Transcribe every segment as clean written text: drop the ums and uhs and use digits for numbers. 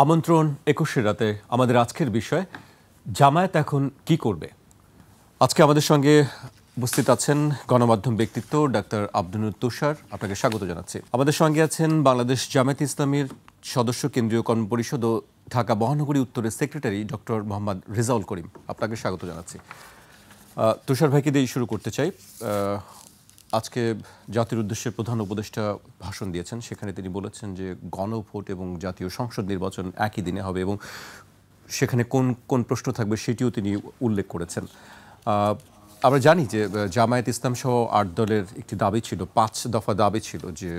আমন্ত্রণ ২১ রাতে আমাদের আজকের বিষয় জামায়াত এখন কি করবে। আজকে আমাদের সঙ্গে উপস্থিত আছেন গণমাধ্যম ব্যক্তিত্ব ডাক্তার আব্দুল তুষার, আপনাকে স্বাগত জানাচ্ছি। আমাদের সঙ্গে আছেন বাংলাদেশ জামায়াত ইসলামীর সদস্য কেন্দ্রীয় কর্মপরিষদ ও ঢাকা মহানগরী উত্তরের সেক্রেটারি ডক্টর মোহাম্মদ রেজাউল করিম, আপনাকে স্বাগত জানাচ্ছি। তুষার ভাইকে দিয়ে শুরু করতে চাই। আজকে জাতির উদ্দেশ্যে প্রধান উপদেষ্টা ভাষণ দিয়েছেন, সেখানে তিনি বলেছেন যে গণভোট এবং জাতীয় সংসদ নির্বাচন একই দিনে হবে এবং সেখানে কোন কোন প্রশ্ন থাকবে সেটিও তিনি উল্লেখ করেছেন। আমরা জানি যে জামায়াত ইসলাম সহ ৮ দলের একটি দাবি ছিল, ৫ দফা দাবি ছিল যে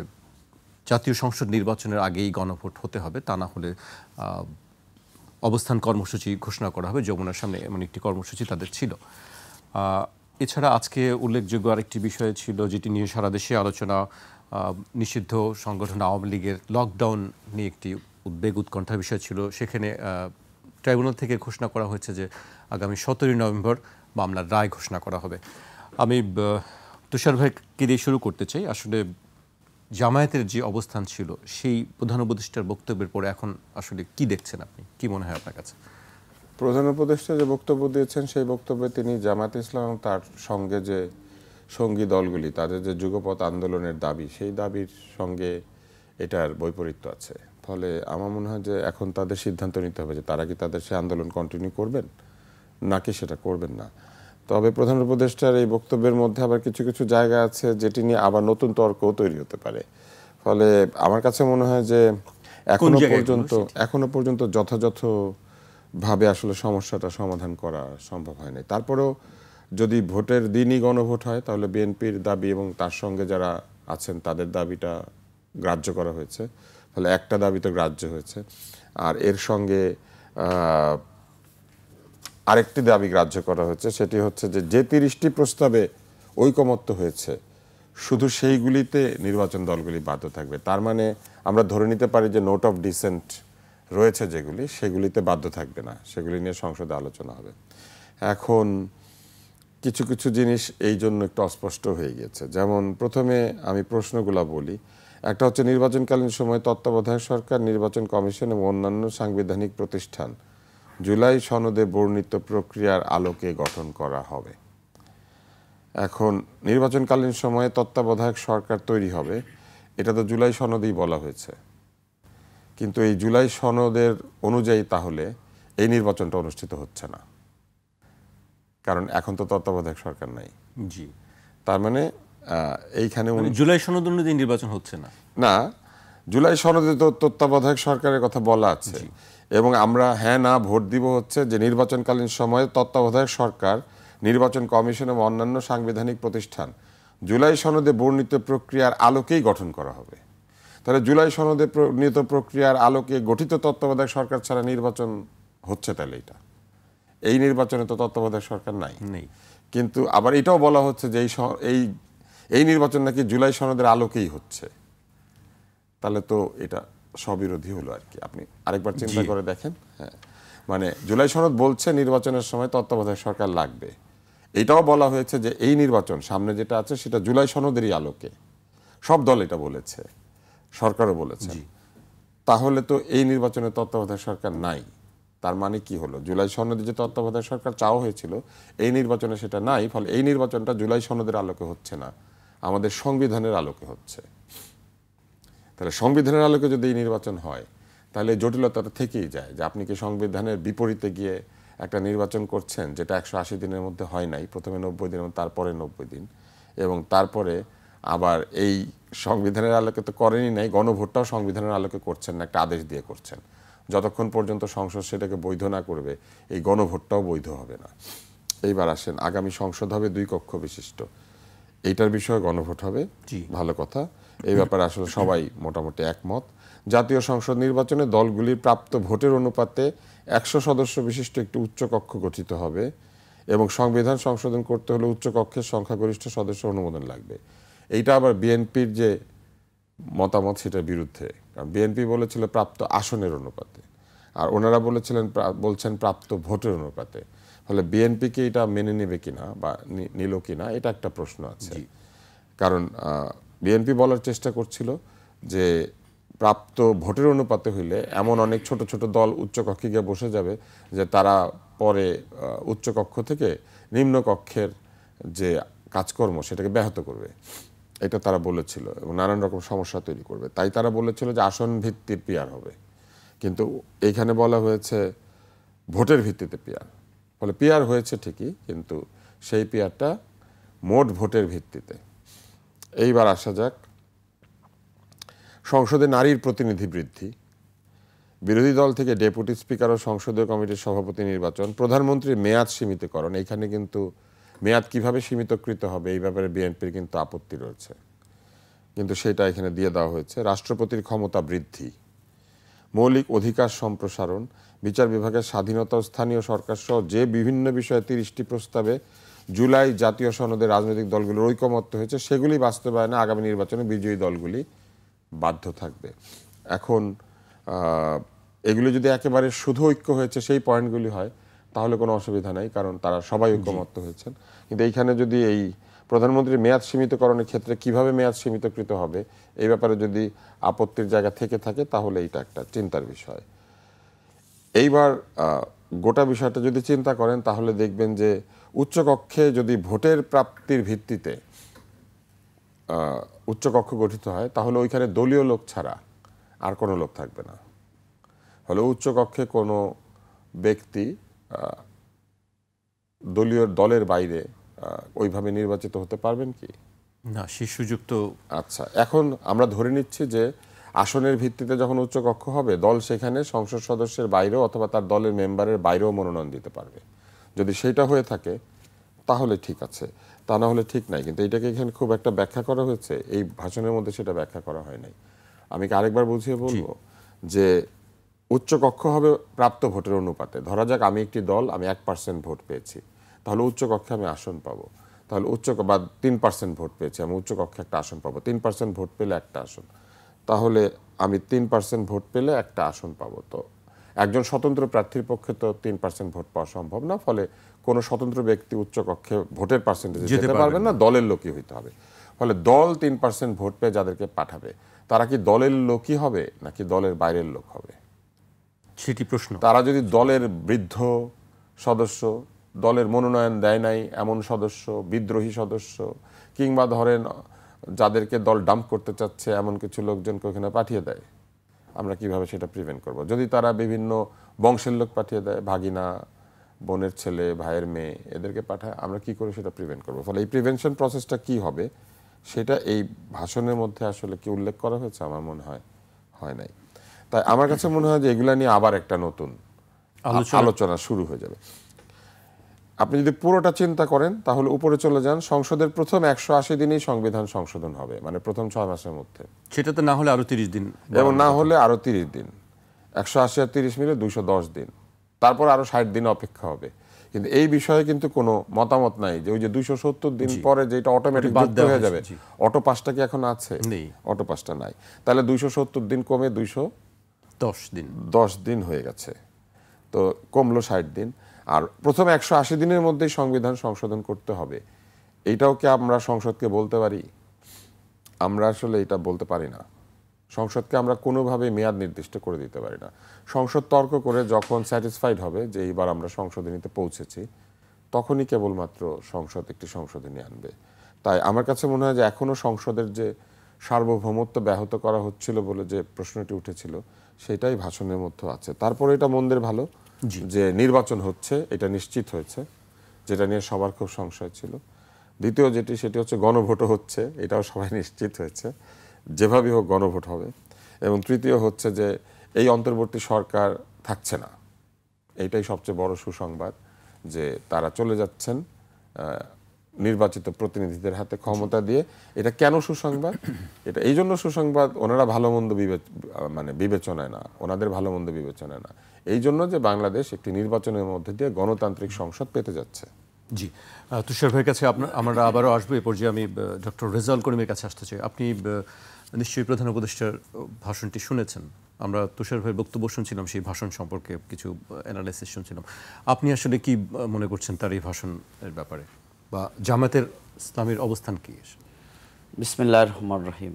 জাতীয় সংসদ নির্বাচনের আগেই গণভোট হতে হবে, তা না হলে অবস্থান কর্মসূচি ঘোষণা করা হবে। যমুনার সামনে এমন একটি কর্মসূচি তাদের ছিল। এছাড়া আজকে উল্লেখযোগ্য আরেকটি বিষয় ছিল যেটি নিয়ে সারা দেশে আলোচনা, নিষিদ্ধ সংগঠন আওয়ামী লীগের লকডাউন নিয়ে একটি উদ্বেগ উৎকণ্ঠার বিষয় ছিল। সেখানে ট্রাইব্যুনাল থেকে ঘোষণা করা হয়েছে যে আগামী ১৭ই নভেম্বর মামলার রায় ঘোষণা করা হবে। আমি তুষার ভাইকে দিয়ে শুরু করতে চাই। আসলে জামায়াতের যে অবস্থান ছিল সেই প্রধান উপদেষ্টার বক্তব্যের পরে এখন আসলে কি দেখছেন আপনি, কি মনে হয় আপনার কাছে? প্রধান উপদেষ্টা যে বক্তব্য দিয়েছেন সেই বক্তব্যে তিনি জামায়াত ইসলাম তার সঙ্গে যে সঙ্গী দলগুলি তাদের যে যুগপৎ আন্দোলনের দাবি, সেই দাবির সঙ্গে এটার বৈপরীত্য আছে। ফলে আমার মনে হয় যে এখন তাদের সিদ্ধান্ত নিতে হবে যে তারা কি তাদের সে আন্দোলন কন্টিনিউ করবেন নাকি সেটা করবেন না। তবে প্রধান উপদেষ্টার এই বক্তব্যের মধ্যে আবার কিছু কিছু জায়গা আছে যেটি নিয়ে আবার নতুন তর্কও তৈরি হতে পারে। ফলে আমার কাছে মনে হয় যে এখনো পর্যন্ত যথাযথ ভাবে আসলে সমস্যাটা সমাধান করা সম্ভব হয় নাই। তারপরেও যদি ভোটের দিনই গণভোট হয় তাহলে বিএনপির দাবি এবং তার সঙ্গে যারা আছেন তাদের দাবিটা গ্রাহ্য করা হয়েছে। ফলে একটা দাবি তো গ্রাহ্য হয়েছে, আর এর সঙ্গে আরেকটি দাবি গ্রাহ্য করা হয়েছে, সেটি হচ্ছে যে ৩০টি প্রস্তাবে ঐকমত্য হয়েছে শুধু সেইগুলিতে নির্বাচন দলগুলি বাধ্য থাকবে। তার মানে আমরা ধরে নিতে পারি যে নোট অফ ডিসেন্ট রয়েছে যেগুলি, সেগুলিতে বাধ্য থাকবে না, সেগুলি নিয়ে সংসদে আলোচনা হবে। এখন কিছু কিছু জিনিস এই জন্য একটু অস্পষ্ট হয়ে গেছে। যেমন প্রথমে আমি প্রশ্নগুলো বলি। একটা হচ্ছে নির্বাচনকালীন সময় তত্ত্বাবধায়ক সরকার, নির্বাচন কমিশন এবং অন্যান্য সাংবিধানিক প্রতিষ্ঠান জুলাই সনদে বর্ণিত প্রক্রিয়ার আলোকে গঠন করা হবে। এখন নির্বাচনকালীন সময়ে তত্ত্বাবধায়ক সরকার তৈরি হবে, এটা তো জুলাই সনদেই বলা হয়েছে, কিন্তু এই জুলাই সনদের অনুযায়ী তাহলে এই নির্বাচনটা অনুষ্ঠিত হচ্ছে না, কারণ এখন তো তত্ত্বাবধায়ক সরকার নাই। জি, তার মানে এইখানে জুলাই সনদ অনুযায়ী নির্বাচন হচ্ছে না। না, জুলাই সনদে তো তত্ত্বাবধায়ক সরকারের কথা বলা আছে এবং আমরা হ্যাঁ না ভোট দিব হচ্ছে যে নির্বাচনকালীন সময়ে তত্ত্বাবধায়ক সরকার, নির্বাচন কমিশন এবং অন্যান্য সাংবিধানিক প্রতিষ্ঠান জুলাই সনদে বর্ণিত প্রক্রিয়ার আলোকেই গঠন করা হবে। তাহলে জুলাই সনদে বর্ণিত প্রক্রিয়ার আলোকে গঠিত তত্ত্বাবধায়ক সরকার ছাড়া নির্বাচন হচ্ছে, তাহলে এই নির্বাচনে তো তত্ত্বাবধায়ক সরকার নাই। কিন্তু আবার এটাও বলা হচ্ছে যে এই নির্বাচন নাকি জুলাই সনদের আলোকেই হচ্ছে, তাহলে তো এটা স্ববিরোধী হলো আর কি। আপনি আরেকবার চিন্তা করে দেখেন। হ্যাঁ, মানে জুলাই সনদ বলছে নির্বাচনের সময় তত্ত্বাবধায়ক সরকার লাগবে, এটাও বলা হয়েছে যে এই নির্বাচন সামনে যেটা আছে সেটা জুলাই সনদেরই আলোকে। সব দল এটা বলেছে, সরকারও বলেছে। তাহলে তো এই নির্বাচনে তত্ত্বাবধায়ক সরকার নাই। তার মানে কি হলো? জুলাই সনদে যে তত্ত্বাবধায়ক সরকার চাওয়া হয়েছিল এই নির্বাচনে সেটা নাই। ফলে এই নির্বাচনটা জুলাই সনদের আলোকে হচ্ছে না, আমাদের সংবিধানের আলোকে হচ্ছে। তাহলে সংবিধানের আলোকে যদি এই নির্বাচন হয় তাহলে জটিলতাটা থেকেই যায় যে আপনি কি সংবিধানের বিপরীতে গিয়ে একটা নির্বাচন করছেন যেটা ১৮০ দিনের মধ্যে হয় নাই, প্রথমে ৯০ দিন এবং তারপরে ৯০ দিন, এবং তারপরে আবার এই সংবিধানের আলোকে তো করেনই নাই, গণভোটটাও সংবিধানের আলোকে করছেন না, একটা আদেশ দিয়ে করছেন। যতক্ষণ পর্যন্ত সংসদ সেটাকে বৈধ না করবে এই গণভোটটাও বৈধ হবে না। এইবার আসেন, আগামী সংসদ হবে ২ কক্ষ বিশিষ্ট, এইটার বিষয়ে গণভোট হবে, ভালো কথা। এই ব্যাপারে আসলে সবাই মোটামুটি একমত। জাতীয় সংসদ নির্বাচনে দলগুলির প্রাপ্ত ভোটের অনুপাতে ১০০ সদস্য বিশিষ্ট একটি উচ্চকক্ষ গঠিত হবে এবং সংবিধান সংশোধন করতে হলে উচ্চকক্ষের সংখ্যাগরিষ্ঠ সদস্য অনুমোদন লাগবে। এইটা আবার বিএনপির যে মতামত সেটার বিরুদ্ধে, কারণ বিএনপি বলেছিল প্রাপ্ত আসনের অনুপাতে, আর ওনারা বলছেন প্রাপ্ত ভোটের অনুপাতে। ফলে বিএনপিকে এটা মেনে নেবে কিনা বা নিল কিনা এটা একটা প্রশ্ন আছে। কারণ বিএনপি বলার চেষ্টা করছিল যে প্রাপ্ত ভোটের অনুপাতে হইলে এমন অনেক ছোট ছোট দল উচ্চকক্ষে গিয়ে বসে যাবে যে তারা পরে উচ্চকক্ষ থেকে নিম্নকক্ষের যে কাজকর্ম সেটাকে ব্যাহত করবে, এটা তারা বলেছিল এবং নানান রকম সমস্যা তৈরি করবে। তাই তারা বলেছিল যে আসন ভিত্তির পিআর হবে, কিন্তু এইখানে বলা হয়েছে ভোটের ভিত্তিতে পিআর। ফলে পিআর হয়েছে ঠিকই, কিন্তু সেই পিআরটা মোট ভোটের ভিত্তিতে। এইবার আসা যাক সংসদে নারীর প্রতিনিধি বৃদ্ধি, বিরোধী দল থেকে ডেপুটি স্পিকার ও সংসদীয় কমিটির সভাপতি নির্বাচন, প্রধানমন্ত্রীর মেয়াদ সীমিতকরণ। এইখানে কিন্তু মেয়াদ কিভাবে সীমিতকৃত হবে এই ব্যাপারে বিএনপির কিন্তু আপত্তি রয়েছে, কিন্তু সেটা এখানে দিয়ে দেওয়া হয়েছে। রাষ্ট্রপতির ক্ষমতা বৃদ্ধি, মৌলিক অধিকার সম্প্রসারণ, বিচার বিভাগের স্বাধীনতা ও স্থানীয় সরকার সহ যে বিভিন্ন বিষয়ে 30টি প্রস্তাবে জুলাই জাতীয় সনদে রাজনৈতিক দলগুলোর ঐকমত্য হয়েছে সেগুলি বাস্তবায়নে আগামী নির্বাচনে বিজয়ী দলগুলি বাধ্য থাকবে। এখন এগুলো যদি একেবারে শুধু ঐক্য হয়েছে সেই পয়েন্টগুলি হয় তাহলে কোনো অসুবিধা নাই, কারণ তারা সবাই ঐকমত্য হয়েছেন। কিন্তু এইখানে যদি এই প্রধানমন্ত্রীর মেয়াদ সীমিতকরণের ক্ষেত্রে কিভাবে মেয়াদ সীমিতকৃত হবে এই ব্যাপারে যদি আপত্তির জায়গা থেকে থাকে তাহলে এটা একটা চিন্তার বিষয়। এইবার গোটা বিষয়টা যদি চিন্তা করেন তাহলে দেখবেন যে উচ্চকক্ষে যদি ভোটের প্রাপ্তির ভিত্তিতে উচ্চকক্ষ গঠিত হয় তাহলে ওইখানে দলীয় লোক ছাড়া আর কোনো লোক থাকবে না। ফলে উচ্চকক্ষে কোনো ব্যক্তি দলের বাইরে ওইভাবে নির্বাচিত হতে পারবেন কি? না, সেই সুযোগ তো। আচ্ছা, এখন আমরা ধরে নিচ্ছি যে আসনের ভিত্তিতে যখন উচ্চকক্ষ হবে দল সেখানে সংসদ সদস্যের বাইরেও অথবা তার দলের মেম্বারের বাইরেও মনোনয়ন দিতে পারবে। যদি সেটা হয়ে থাকে তাহলে ঠিক আছে, তা না হলে ঠিক নাই। কিন্তু এটাকে এখানে খুব একটা ব্যাখ্যা করা হয়েছে, এই ভাষণের মধ্যে সেটা ব্যাখ্যা করা হয় নাই। আমি কি আরেকবার বুঝিয়ে বলবো যে উচ্চকক্ষ হবে প্রাপ্ত ভোটের অনুপাতে। ধরা যাক আমি একটি দল, আমি 1% ভোট পেয়েছি, তাহলে উচ্চকক্ষে আমি আসন পাবো। তাহলে বা 3% ভোট পেয়েছি, আমি উচ্চকক্ষে একটা আসন পাবো। 3% ভোট পেলে একটা আসন, তাহলে আমি 3% ভোট পেলে একটা আসন পাবো। তো একজন স্বতন্ত্র প্রার্থীর পক্ষে তো 3% ভোট পাওয়া সম্ভব না, ফলে কোনো স্বতন্ত্র ব্যক্তি উচ্চকক্ষে ভোটের পার্সেন্টেজে যেতে পারবেন না, দলের লোকই হইতে হবে। ফলে দল 3% ভোট পেয়ে যাদেরকে পাঠাবে তারা কি দলের লোকই হবে নাকি দলের বাইরের লোক হবে সেটি প্রশ্ন। তারা যদি দলের বৃদ্ধ সদস্য, দলের মনোনয়ন দেয় নাই এমন সদস্য, বিদ্রোহী সদস্য, কিংবা ধরেন যাদেরকে দল ডাম্প করতে চাচ্ছে এমন কিছু লোকজনকে ওখানে পাঠিয়ে দেয়, আমরা কিভাবে সেটা প্রিভেন্ট করব? যদি তারা বিভিন্ন বংশের লোক পাঠিয়ে দেয়, ভাগিনা, বোনের ছেলে, ভাইয়ের মেয়ে, এদেরকে পাঠায়, আমরা কি করে সেটা প্রিভেন্ট করব? ফলে এই প্রিভেনশন প্রসেসটা কি হবে সেটা এই ভাষণের মধ্যে আসলে কি উল্লেখ করা হয়েছে আমার মনে হয় নাই। তাই আমার কাছে মনে হয় যে এগুলা নিয়ে আবার একটা নতুন আলোচনা শুরু হয়ে যাবে। আপনি যদি পুরোটা চিন্তা করেন তাহলে উপরে চলে যান, সংসদের প্রথম 180 দিনেই সংবিধান সংশোধন হবে, মানে প্রথম 6 মাসের মধ্যে। সেটাতে না হলে আরো 30 দিন, এবং না হলে আরো 30 দিন, 180 আর 30 মিলে 210 দিন, তারপর আরো 60 দিন অপেক্ষা হবে। কিন্তু এই বিষয়ে কিন্তু কোনো মতামত নাই যে ওই যে 270 দিন পরে যেটা অটোমেটিক যুক্ত হয়ে যাবে, অটো পাসটা কি এখন আছে? নেই, অটো পাসটা নাই। তাহলে 270 দিন কমে 210 দিন হয়ে গেছে, তো কমলো 60 দিন। আর প্রথম 180 দিনের মধ্যেই সংবিধান সংশোধন করতে হবে, এইটাও কি আমরা সংসদকে বলতে পারি? আমরা আসলে এটা বলতে পারি না। সংসদকে আমরা কোনোভাবে মেয়াদ নির্দিষ্ট করে দিতে পারি না। সংসদ তর্ক করে যখন স্যাটিসফাইড হবে যে এইবার আমরা সংশোধনীতে পৌঁছেছি, তখনই কেবলমাত্র সংসদ একটি সংশোধনী আনবে। তাই আমার কাছে মনে হয় যে এখনো সংসদের যে সার্বভৌমত্ব ব্যাহত করা হচ্ছিল বলে যে প্রশ্নটি উঠেছিল সেটাই ভাষণের মধ্যে আছে। তারপরে এটা মন্দের ভালো যে নির্বাচন হচ্ছে, এটা নিশ্চিত হয়েছে, যেটা নিয়ে সবার খুব সংশয় ছিল। দ্বিতীয় সেটি হচ্ছে গণভোটও হচ্ছে, এটাও সবাই নিশ্চিত হয়েছে, যেভাবে হোক গণভোট হবে। এবং তৃতীয় হচ্ছে যে এই অন্তর্বর্তী সরকার থাকছে না, এইটাই সবচেয়ে বড় সুসংবাদ, যে তারা চলে যাচ্ছেন নির্বাচিত প্রতিনিধিদের হাতে ক্ষমতা দিয়ে। এটা কেন সুসংবাদ? এটা এই জন্য সুসংবাদ, ওনারা ভালো মন্দ বিবেচনায় না, ওনাদের ভালো মন্দ বিবেচনায় না, এই জন্য যে বাংলাদেশ একটি নির্বাচনের মধ্যে দিয়ে গণতান্ত্রিক সংসদ পেতে যাচ্ছে। জি, তুষার ভাইয়ের কাছে আমরা আবারও আসবো। এ পর্যায়ে আমি ডক্টর রেজাউল করিমের কাছে আসতে চাই। আপনি নিশ্চয়ই প্রধান উপদেষ্টার ভাষণটি শুনেছেন, আমরা তুষার ভাইয়ের বক্তব্য শুনছিলাম, সেই ভাষণ সম্পর্কে কিছু অ্যানালাইসিস শুনছিলাম। আপনি আসলে কি মনে করছেন তার এই ভাষণের ব্যাপারে, বা জামায়াতের ইসলামীর অবস্থান কি? বিসমিল্লাহির রহমানির রহিম।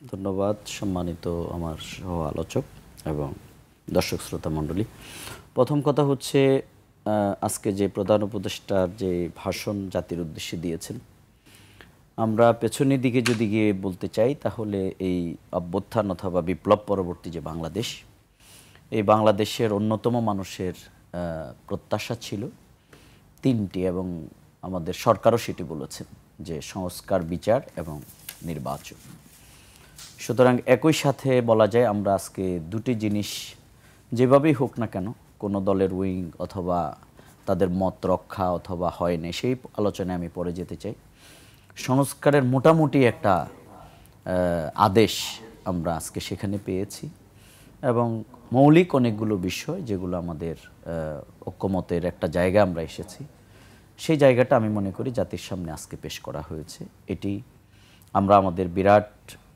ধন্যবাদ সম্মানিত আমার সহ আলোচক এবং দর্শক শ্রোতা মণ্ডলী। প্রথম কথা হচ্ছে আজকে যে প্রধান উপদেষ্টার যে ভাষণ জাতির উদ্দেশ্যে দিয়েছেন, আমরা পেছনের দিকে যদি গিয়ে বলতে চাই তাহলে এই অভ্যুত্থান অথবা বিপ্লব পরবর্তী যে বাংলাদেশ, এই বাংলাদেশের অন্যতম মানুষের প্রত্যাশা ছিল তিনটি, এবং আমাদের সরকারও সেটি বলেছেন যে সংস্কার, বিচার এবং নির্বাচন। সুতরাং একই সাথে বলা যায় আমরা আজকে দুটি জিনিস যেভাবেই হোক না কেন, কোনো দলের উইং অথবা তাদের মত রক্ষা অথবা হয়নি সেই আলোচনায় আমি পরে যেতে চাই। সংস্কারের মোটামুটি একটা আদেশ আমরা আজকে সেখানে পেয়েছি, এবং মৌলিক অনেকগুলো বিষয় যেগুলো আমাদের ঐক্যমতের একটা জায়গা আমরা এসেছি, সেই জায়গাটা আমি মনে করি জাতির সামনে আজকে পেশ করা হয়েছে। এটি আমরা আমাদের বিরাট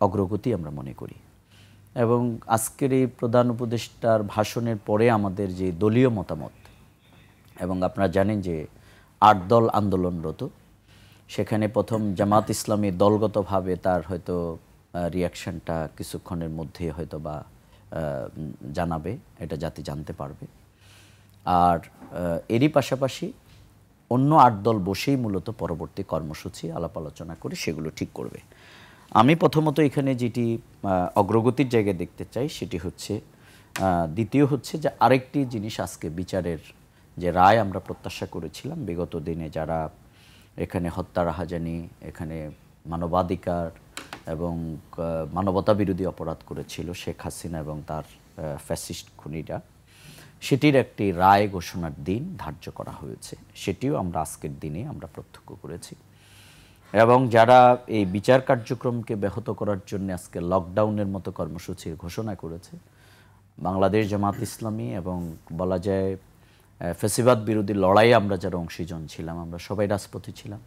অগ্রগতি আমরা মনে করি। এবং আজকের এই প্রধান উপদেষ্টার ভাষণের পরে আমাদের যে দলীয় মতামত, এবং আপনারা জানেন যে 8 দল আন্দোলনরত, সেখানে প্রথম জামাত ইসলামী দলগতভাবে তার হয়তো রিয়াকশানটা কিছুক্ষণের মধ্যে হয়তো বা জানাবে, এটা জাতি জানতে পারবে। আর এরই পাশাপাশি অন্য 8 দল বসেই মূলত পরবর্তী কর্মসূচি আলাপ আলোচনা করে সেগুলো ঠিক করবে। আমি প্রথমত এখানে যেটি অগ্রগতির জায়গায় দেখতে চাই সেটি হচ্ছে, দ্বিতীয় হচ্ছে যে আরেকটি জিনিস, আজকে বিচারের যে রায় আমরা প্রত্যাশা করেছিলাম বিগত দিনে যারা এখানে হত্যা, রাহাজানি, এখানে মানবাধিকার এবং মানবতা বিরোধী অপরাধ করেছিল শেখ হাসিনা এবং তার ফ্যাসিস্ট খুনিরা, সেটির একটি রায় ঘোষণার দিন ধার্য করা হয়েছে। সেটিও আমরা আজকের দিনে আমরা প্রত্যক্ষ করেছি। এবং যারা এই বিচার কার্যক্রমকে ব্যাহত করার জন্য আজকে লকডাউনের মতো কর্মসূচির ঘোষণা করেছে, বাংলাদেশ জামাত ইসলামী এবং বলা যায় ফ্যাসিবাদ বিরোধী লড়াইয়ে আমরা যারা অংশীজন ছিলাম, আমরা সবাই রাজপথে ছিলাম।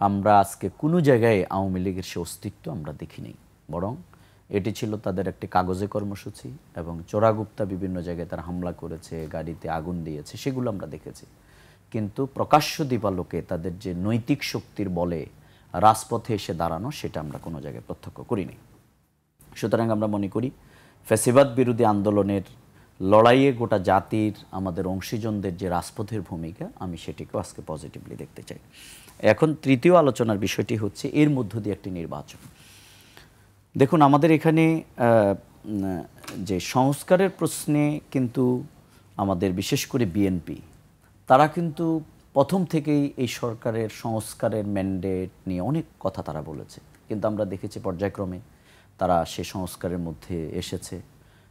আমরা আজকে কোনো জায়গায় আওয়ামী লীগের সে অস্তিত্ব আমরা দেখিনি, বরং এটি ছিল তাদের একটি কাগজে কর্মসূচি, এবং চোরাগুপ্তা বিভিন্ন জায়গায় তারা হামলা করেছে, গাড়িতে আগুন দিয়েছে, সেগুলো আমরা দেখেছি। কিন্তু প্রকাশ্য দিবালোকে তাদের যে নৈতিক শক্তির বলে রাজপথে এসে দাঁড়ানো, সেটা আমরা কোনো জায়গায় প্রত্যক্ষ করিনি। সুতরাং আমরা মনে করি ফ্যাসিবাদ বিরোধী আন্দোলনের লড়াইয়ে গোটা জাতির, আমাদের অংশীজনদের যে রাজপথের ভূমিকা, আমি সেটিকেও আজকে পজিটিভলি দেখতে চাই। এখন তৃতীয় আলোচনার বিষয়টি হচ্ছে এর মধ্য দিয়ে একটি নির্বাচন। দেখুন, আমাদের এখানে যে সংস্কারের প্রশ্নে কিন্তু আমাদের বিশেষ করে বিএনপি, তারা কিন্তু প্রথম থেকেই এই সরকারের সংস্কারের ম্যান্ডেট নিয়ে অনেক কথা তারা বলেছে, কিন্তু আমরা দেখেছি পর্যায়ক্রমে তারা সে সংস্কারের মধ্যে এসেছে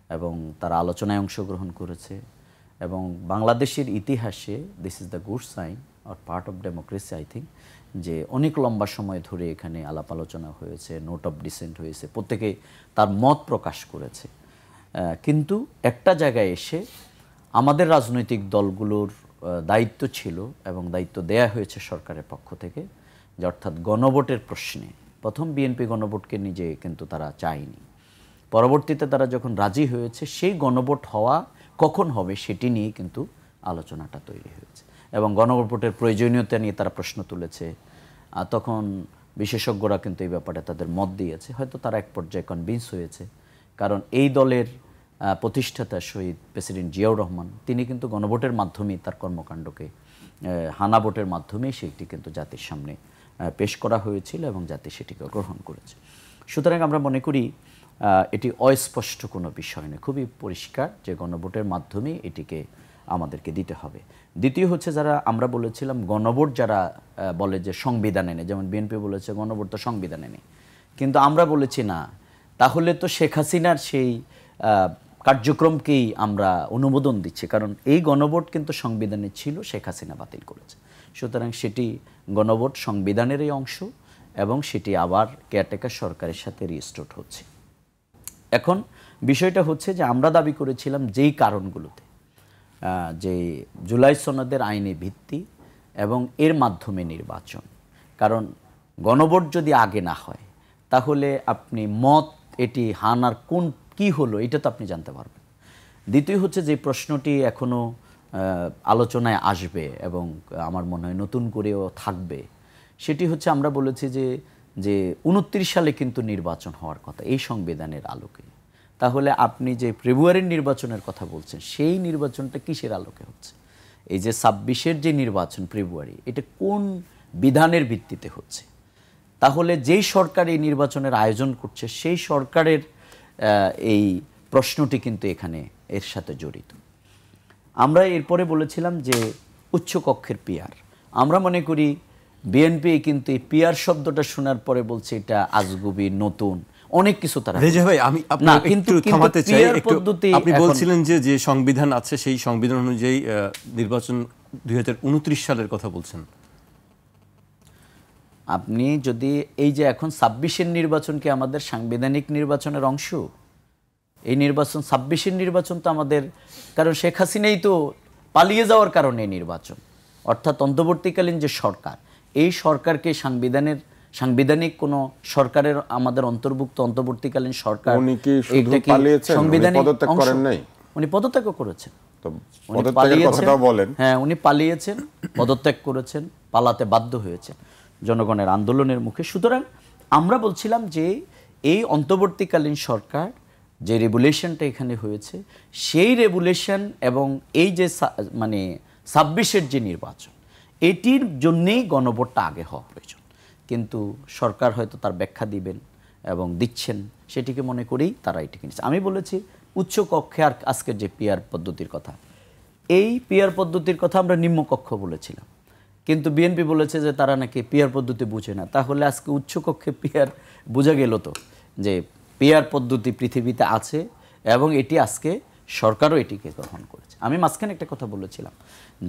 এবং তারা আলোচনায় অংশগ্রহণ করেছে। এবং বাংলাদেশের ইতিহাসে this is the good sign or part of democracy, I think, যে অনেক লম্বা সময় ধরে এখানে আলাপ আলোচনা হয়েছে, নোট অফ ডিসেন্ট হয়েছে, প্রত্যেকে তার মত প্রকাশ করেছে। কিন্তু একটা জায়গায় এসে আমাদের রাজনৈতিক দলগুলোর দায়িত্ব ছিল এবং দায়িত্ব দেয়া হয়েছে সরকারের পক্ষ থেকে, যে অর্থাৎ গণভোটের প্রশ্নে প্রথম বিএনপি গণভোটকে নিজে কিন্তু তারা চায়নি। পরবর্তীতে তারা যখন রাজি হয়েছে, সেই গণভোট হওয়া কখন হবে সেটি নিয়ে কিন্তু আলোচনাটা তৈরি হয়েছে, এবং গণভোটের প্রয়োজনীয়তা নিয়ে তারা প্রশ্ন তুলেছে। তখন বিশেষজ্ঞরা কিন্তু এই ব্যাপারে তাদের মত দিয়েছে। হয়তো তারা এক পর্যায়ে কনভিন্স হয়েছে, কারণ এই দলের প্রতিষ্ঠাতা শহীদ প্রেসিডেন্ট জিয়াউর রহমান, তিনি কিন্তু গণভোটের মাধ্যমেই তার কর্মকাণ্ডকে, হানা ভোটের মাধ্যমেই সেটি কিন্তু জাতির সামনে পেশ করা হয়েছিল এবং জাতি সেটিকে গ্রহণ করেছে। সুতরাং আমরা মনে করি এটি অস্পষ্ট কোনো বিষয় নয়, খুবই পরিষ্কার যে গণভোটের মাধ্যমে এটিকে আমাদেরকে দিতে হবে। দ্বিতীয় হচ্ছে, যারা আমরা বলেছিলাম গণভোট যারা বলে যে সংবিধানে নেই, যেমন বিএনপি বলেছে গণভোট তো সংবিধানে নেই, কিন্তু আমরা বলেছি না, তাহলে তো শেখ হাসিনার সেই কার্যক্রমকেই আমরা অনুমোদন দিচ্ছি, কারণ এই গণভোট কিন্তু সংবিধানে ছিল, শেখ হাসিনা বাতিল করেছে। সুতরাং সেটি গণভোট সংবিধানেরই অংশ এবং সেটি আবার কেয়ারটেকার সরকারের সাথে রিস্টোর হচ্ছে। এখন বিষয়টা হচ্ছে যে আমরা দাবি করেছিলাম যেই কারণগুলোতে, যে জুলাই সনদের আইনি ভিত্তি এবং এর মাধ্যমে নির্বাচন, কারণ গণভোট যদি আগে না হয় তাহলে আপনি মত এটি হানার কোন কি হলো এটা তো আপনি জানতে পারবেন। দ্বিতীয় হচ্ছে যে প্রশ্নটি এখনও আলোচনায় আসবে এবং আমার মনে হয় নতুন করেও থাকবে, সেটি হচ্ছে আমরা বলেছি যে যে 29 সালে কিন্তু নির্বাচন হওয়ার কথা এই সংবিধানের আলোকে, তাহলে আপনি যে ফেব্রুয়ারির নির্বাচনের কথা বলছেন সেই নির্বাচনটা কিসের আলোকে হচ্ছে? এই যে 26-এর যে নির্বাচন ফেব্রুয়ারি, এটা কোন বিধানের ভিত্তিতে হচ্ছে? তাহলে যেই সরকার এই নির্বাচনের আয়োজন করছে সেই সরকারের এই প্রশ্নটি কিন্তু এখানে এর সাথে জড়িত। আমরা এরপরে বলেছিলাম যে উচ্চকক্ষের পিআর, আমরা মনে করি বিএনপি কিন্তু এই পিআর শব্দটা শোনার পরে বলছে এটা আজগুবি, নতুন অনেক কিছু তারা। রেজা ভাই, আমি আপনাকে একটু থামাতে চাই। আপনি বলছিলেন যে যে সংবিধান আছে সেই সংবিধান অনুযায়ী নির্বাচন 2029 সালের কথা বলছেন। আপনি যদি এই যে এখন 26-এর নির্বাচন কি আমাদের সাংবিধানিক নির্বাচনের অংশ? এই নির্বাচন 26-এর নির্বাচন তো আমাদের, কারণ শেখ হাসিনাই তো পালিয়ে যাওয়ার কারণে নির্বাচন, অর্থাৎ অন্তর্বর্তীকালীন যে সরকার, এই সরকারকে সাংবিধানিক কোন সরকারের আমাদের অন্তর্বর্তীকালীন সরকার সাংবিধানিক করেন নাই, উনি পদত্যাগ করেছেন। হ্যাঁ, উনি পালিয়েছেন, পদত্যাগ করেছেন, পালাতে বাধ্য হয়েছেন জনগণের আন্দোলনের মুখে। সুতরাং আমরা বলছিলাম যে এই অন্তর্বর্তীকালীন সরকার যে রেগুলেশনটা এখানে হয়েছে সেই রেগুলেশন এবং এই যে মানে 26-এর যে নির্বাচন, এটির জন্যেই গণভোটটা আগে হওয়া প্রয়োজন। কিন্তু সরকার হয়তো তার ব্যাখ্যা দিবেন এবং দিচ্ছেন, সেটিকে মনে করেই তারা এটিকে নিচ্ছে। আমি বলেছি উচ্চকক্ষে আর আজকের যে পিআর পদ্ধতির কথা, এই পিআর পদ্ধতির কথা আমরা নিম্নকক্ষ বলেছিলাম, কিন্তু বিএনপি বলেছে যে তারা নাকি পিআর পদ্ধতি বুঝে না। তাহলে আজকে উচ্চকক্ষে পিআর বোঝা গেল তো যে পিআর পদ্ধতি পৃথিবীতে আছে এবং এটি আজকে সরকারও এটিকে গ্রহণ করেছে। আমি মাঝখানে একটা কথা বলেছিলাম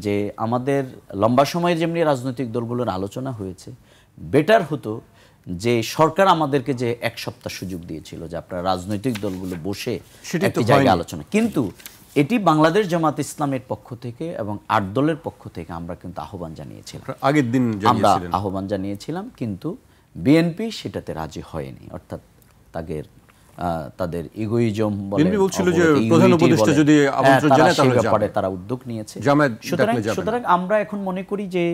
যে আমাদের লম্বা সময়ে যেমনি রাজনৈতিক দলগুলোর আলোচনা হয়েছে, বেটার হতো যে সরকার আমাদেরকে যে 1 সপ্তাহ সুযোগ দিয়েছিল যে আপনারা রাজনৈতিক দলগুলো বসে একটি জায়গায় আলোচনা, কিন্তু এটি বাংলাদেশ জামাত ইসলামের পক্ষ থেকে এবং 8 দলের পক্ষ থেকে আমরা কিন্তু আহ্বান জানিয়েছিলাম, আগের দিন আমরা আহ্বান জানিয়েছিলাম, কিন্তু বিএনপি সেটাতে রাজি হয়নি। অর্থাৎ তাদের ইগোইজম বলে, বলছিল যে প্রধান উপদেষ্টা যদি আমন্ত্রণ জানায় তাহলে যাবে, তারা উদ্যোগ নিয়েছে। সুতরাং আমরা এখন মনে করি যে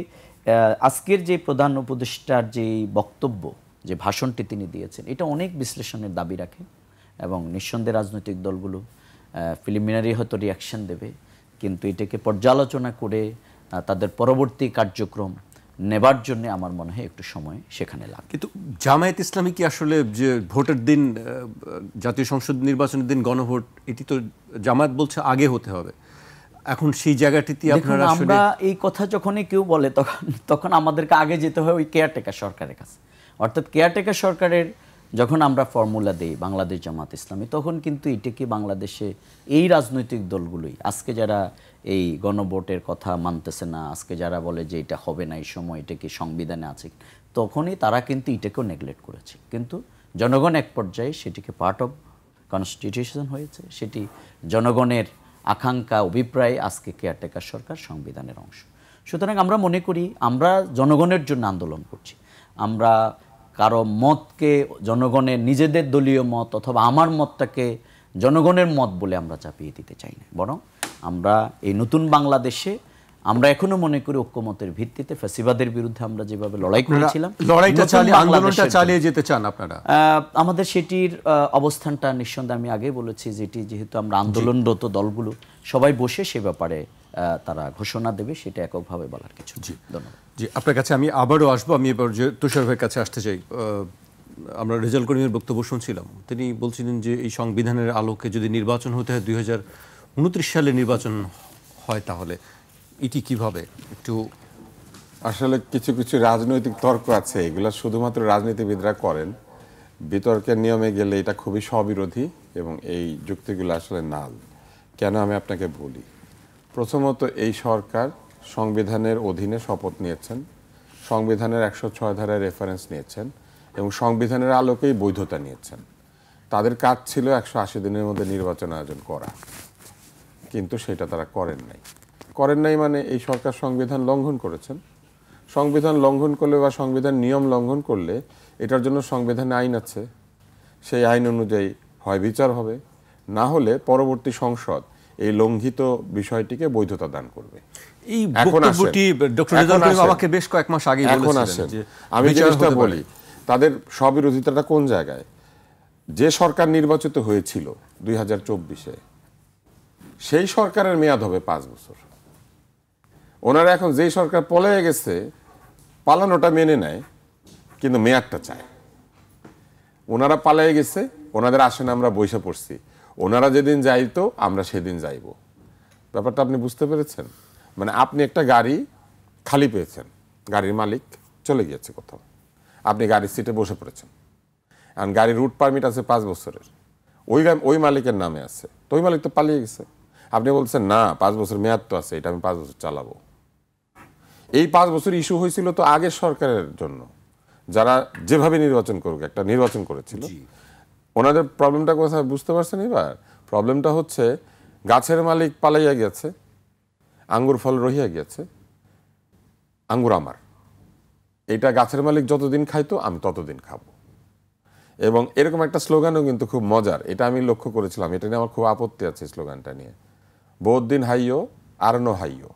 আজকের যে প্রধান উপদেষ্টার যে বক্তব্য, যে ভাষণটি তিনি দিয়েছেন, এটা অনেক বিশ্লেষণের দাবি রাখে এবং নিঃসন্দেহে রাজনৈতিক দলগুলো প্রিলিমিনারি হয়তো রিয়াকশন দেবে, কিন্তু এটাকে পর্যালোচনা করে তাদের পরবর্তী কার্যক্রম নেবার জন্য আমার মনে হয় একটু সময় সেখানে লাগে। কিন্তু জামায়াত ইসলামী কি আসলে যে ভোটের দিন, জাতীয় সংসদ নির্বাচনের দিন গণভোট, এটি তো জামায়াত বলছে আগে হতে হবে, এখন সেই জায়গাটিতে আপনারা আমরা এই কথা যখনই কেউ বলে তখন আমাদেরকে আগে যেতে হয় ওই কেয়ারটেকার সরকারের কাছে। অর্থাৎ কেয়ারটেকার সরকারের যখন আমরা ফর্মুলা দেই বাংলাদেশ জামাত ইসলামী, তখন কিন্তু এটাকে বাংলাদেশে এই রাজনৈতিক দলগুলোই, আজকে যারা এই গণভোটের কথা মানতেছে না, আজকে যারা বলে যে এটা হবে না এই সময়, এটা কি সংবিধানে আছে, তখনই তারা কিন্তু এটাকেও নেগলেক্ট করেছে। কিন্তু জনগণ এক পর্যায়ে সেটিকে পার্ট অফ কনস্টিটিউশন হয়েছে, সেটি জনগণের আকাঙ্ক্ষা অভিপ্রায় আজকে কেয়ারটেকার সরকার সংবিধানের অংশ। সুতরাং আমরা মনে করি আমরা জনগণের জন্য আন্দোলন করছি, আমরা কারো মতকে জনগণের নিজেদের দলীয় মত অথবা আমার মতটাকে জনগণের মত বলে আমরা চাপিয়ে দিতে চাই না, বরং আমরা এই নতুন বাংলাদেশে আমরা এখনো মনে করি ঐক্যমতের ভিত্তিতে ফ্যাসিবাদের বিরুদ্ধে আমরা যেভাবে লড়াই করেছিলাম, আন্দোলনটা চালিয়ে যেতে চান আপনারা। আমাদের সেটির অবস্থানটা নিঃসন্দেহে আমি আগে বলেছি যেটি যেহেতু আমরা আন্দোলনরত দলগুলো সবাই বসে সে ব্যাপারে তারা ঘোষণা দেবে, সেটা এককভাবে বলার কিছু। জি, ধন্যবাদ। জি, আপনার কাছে আমি আবারও আসবো। আমি এবার যে তুষার ভাইয়ের কাছে আসতে চাই। আমরা রেজাল করিমের বক্তব্য শুনছিলাম, তিনি বলছিলেন যে এই সংবিধানের আলোকে যদি নির্বাচন হতে হয় 2029 সালে নির্বাচন হয়, তাহলে এটি কিভাবে একটু আসলে কিছু কিছু রাজনৈতিক তর্ক আছে, এগুলো শুধুমাত্র রাজনীতিবিদরা করেন, বিতর্কের নিয়মে গেলে এটা খুবই স্ববিরোধী এবং এই যুক্তিগুলো আসলে নাল। কেন আমি আপনাকে বলি, প্রথমত এই সরকার সংবিধানের অধীনে শপথ নিয়েছেন, সংবিধানের 106 ধারায় রেফারেন্স নিয়েছেন এবং সংবিধানের আলোকেই বৈধতা নিয়েছেন। তাদের কাজ ছিল 180 দিনের মধ্যে নির্বাচন আয়োজন করা, কিন্তু সেটা তারা করেন নাই মানে এই সরকার সংবিধান লঙ্ঘন করেছেন। সংবিধান লঙ্ঘন করলে বা সংবিধান নিয়ম লঙ্ঘন করলে এটার জন্য সংবিধানে আইন আছে, সেই আইন অনুযায়ী হয় বিচার হবে, না হলে পরবর্তী সংসদ এই লঙ্ঘিত বিষয়টিকে বৈধতা দান করবে। এই বক্তব্যটি ডক্টর রেজাউল করিম আমাকে বেশ কয়েক মাস আগে বলেছিলেন। আমি জিনিসটা বলি তাদের স্ববিরোধিতাটা কোন জায়গায়? যে সরকার নির্বাচিত হয়েছিল 2024-এ, সেই সরকারের মেয়াদ হবে 5 বছর। ওনারা এখন যেই সরকার পলায়ে গেছে, পালানোটা মেনে নেয়, কিন্তু মেয়াদটা চায়। ওনারা পালায়ে গেছে, ওনাদের আসনে আমরা বইসা পড়ছি, ওনারা যেদিন যাইতো আমরা সেদিন যাইব। ব্যাপারটা আপনি বুঝতে পেরেছেন? মানে আপনি একটা গাড়ি খালি পেয়েছেন, গাড়ির মালিক চলে গিয়েছে কোথাও, আপনি গাড়ির সিটে বসে পড়েছেন, আর গাড়ির রুট পারমিট আছে 5 বছরের, ওই মালিকের নামে আছে, তো ওই মালিক তো পালিয়ে গেছে। আপনি বলছেন না 5 বছর মেয়াদ তো আছে, এটা আমি 5 বছর চালাবো। এই 5 বছর ইস্যু হয়েছিল তো আগের সরকারের জন্য, যারা যেভাবে নির্বাচন করুক, একটা নির্বাচন করেছিল। ওনাদের প্রবলেমটা কোথায় বুঝতে পারছেন এবার? প্রবলেমটা হচ্ছে গাছের মালিক পালাইয়া গেছে, আঙ্গুর ফল রহিয়া গেছে, আঙ্গুর আমার, এটা গাছের মালিক যতদিন খাইতো আমি ততদিন খাবো। এবং এরকম একটা স্লোগানও কিন্তু খুব মজার, এটা আমি লক্ষ্য করেছিলাম, এটা নিয়ে আমার খুব আপত্তি আছে স্লোগানটা নিয়ে। বহুত দিন হাইও আর নো হাইও,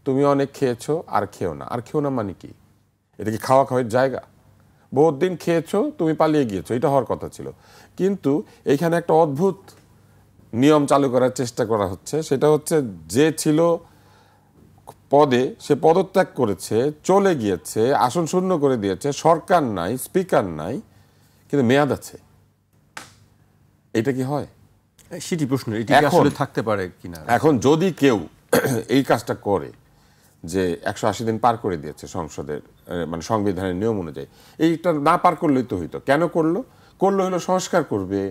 তুমি অনেক খেয়েছো আর খেও না। আর খেও না মানে কি? এটা কি খাওয়া খাওয়ার জায়গা? বহুত দিন খেয়েছো, তুমি পালিয়ে গিয়েছো, এটা হওয়ার কথা ছিল। কিন্তু এইখানে একটা অদ্ভুত নিয়ম চালু করার চেষ্টা করা হচ্ছে, সেটা হচ্ছে যে ছিল পদে সে পদত্যাগ করেছে, চলে গিয়েছে, আসন শূন্য করে দিয়েছে, সরকার নাই, স্পিকার নাই, কিন্তু মেয়াদ আছে। এটা কি হয়? সেটি প্রশ্ন, এটি কি আসলে থাকতে পারে কিনা। এখন যদি কেউ এই কাজটা করে, যে 180 দিন পার করে দিয়েছে সংসদের, মানে সংবিধানের নিয়ম অনুযায়ী, এইটা না পার করলেই তো হইতো। কেন করলো? হলো সংস্কার করবে,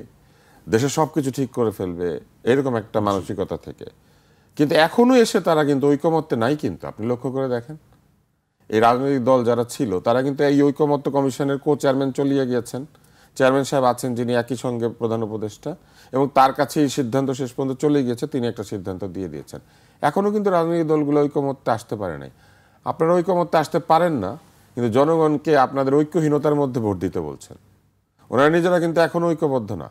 দেশের সবকিছু ঠিক করে ফেলবে, এরকম একটা মানসিকতা থেকে। কিন্তু এখনো এসে তারা কিন্তু ঐকমত্যে নাই। কিন্তু আপনি লক্ষ্য করে দেখেন, এই রাজনৈতিক দল যারা ছিল তারা কিন্তু এই ঐকমত্য কমিশনের চেয়ারম্যান চলিয়ে গিয়েছেন। চেয়ারম্যান সাহেব আছেন যিনি একই সঙ্গে প্রধান উপদেষ্টা, এবং তার কাছে এই সিদ্ধান্ত শেষ পর্যন্ত চলে গিয়েছে, তিনি একটা সিদ্ধান্ত দিয়ে দিয়েছেন। এখনো কিন্তু রাজনৈতিক দলগুলো ঐকমত্যে আসতে পারে নাই। আপনারা ঐকমত্যে আসতে পারেন না, কিন্তু জনগণকে আপনাদের ঐক্যহীনতার মধ্যে ভোট দিতে বলছেন। ওনারা নিজেরা কিন্তু এখনো ঐক্যবদ্ধ না,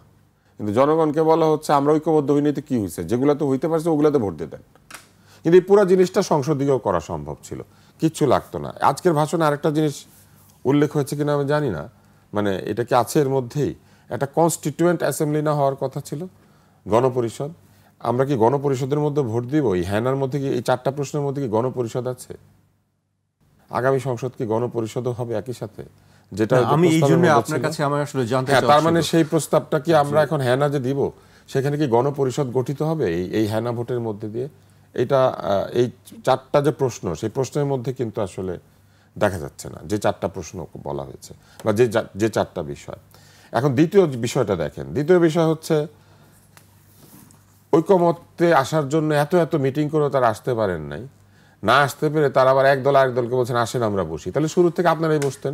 কিন্তু জনগণকে বলা হচ্ছে আমরা ঐক্যবদ্ধ হইনি, তো কি হয়েছে, যেগুলো তো হইতে পারছে ওগুলোতে ভোট দিয়ে দেন। কিন্তু এই পুরো জিনিসটা সংসদীয় করা সম্ভব ছিল, কিচ্ছু লাগতো না। আজকের ভাষণে আরেকটা জিনিস উল্লেখ হয়েছে কিনা আমি জানি না, মানে এটা কি আছে এর মধ্যেই, একটা কনস্টিটিউয়েন্ট অ্যাসেম্বলি না হওয়ার কথা ছিল, গণপরিষদ। আমরা কি গণপরিষদের মধ্যে ভোট দিব? এই হ্যানার মধ্যে কি, এই 4টা প্রশ্নের মধ্যে কি গণপরিষদ আছে? আগামী সংসদ কি গণপরিষদও হবে একই সাথে? যেটা আমি এই জন্য আপনার কাছে আমি আসলে জানতে চাই, তার মানে সেই প্রস্তাবটা কি আমরা এখন হ্যানা যে দিব, সেখানে কি গণপরিষদ গঠিত হবে এই হ্যানা ভোটের মধ্যে দিয়ে? এটা এই 4টা যে প্রশ্ন, সেই প্রশ্নের মধ্যে কিন্তু আসলে দেখা যাচ্ছে না যে 4টা প্রশ্ন বলা হয়েছে, বা যে 4টা বিষয়। এখন দ্বিতীয় বিষয়টা দেখেন, দ্বিতীয় বিষয় হচ্ছে ঐকমত্যে আসার জন্য এত মিটিং করেও তারা আসতে পারেন নাই। না আসতে পেরে তারা আবার এক দল আরেক দলকে বলছেন আসেন আমরা বসি। তাহলে শুরু থেকে আপনারাই বসতেন,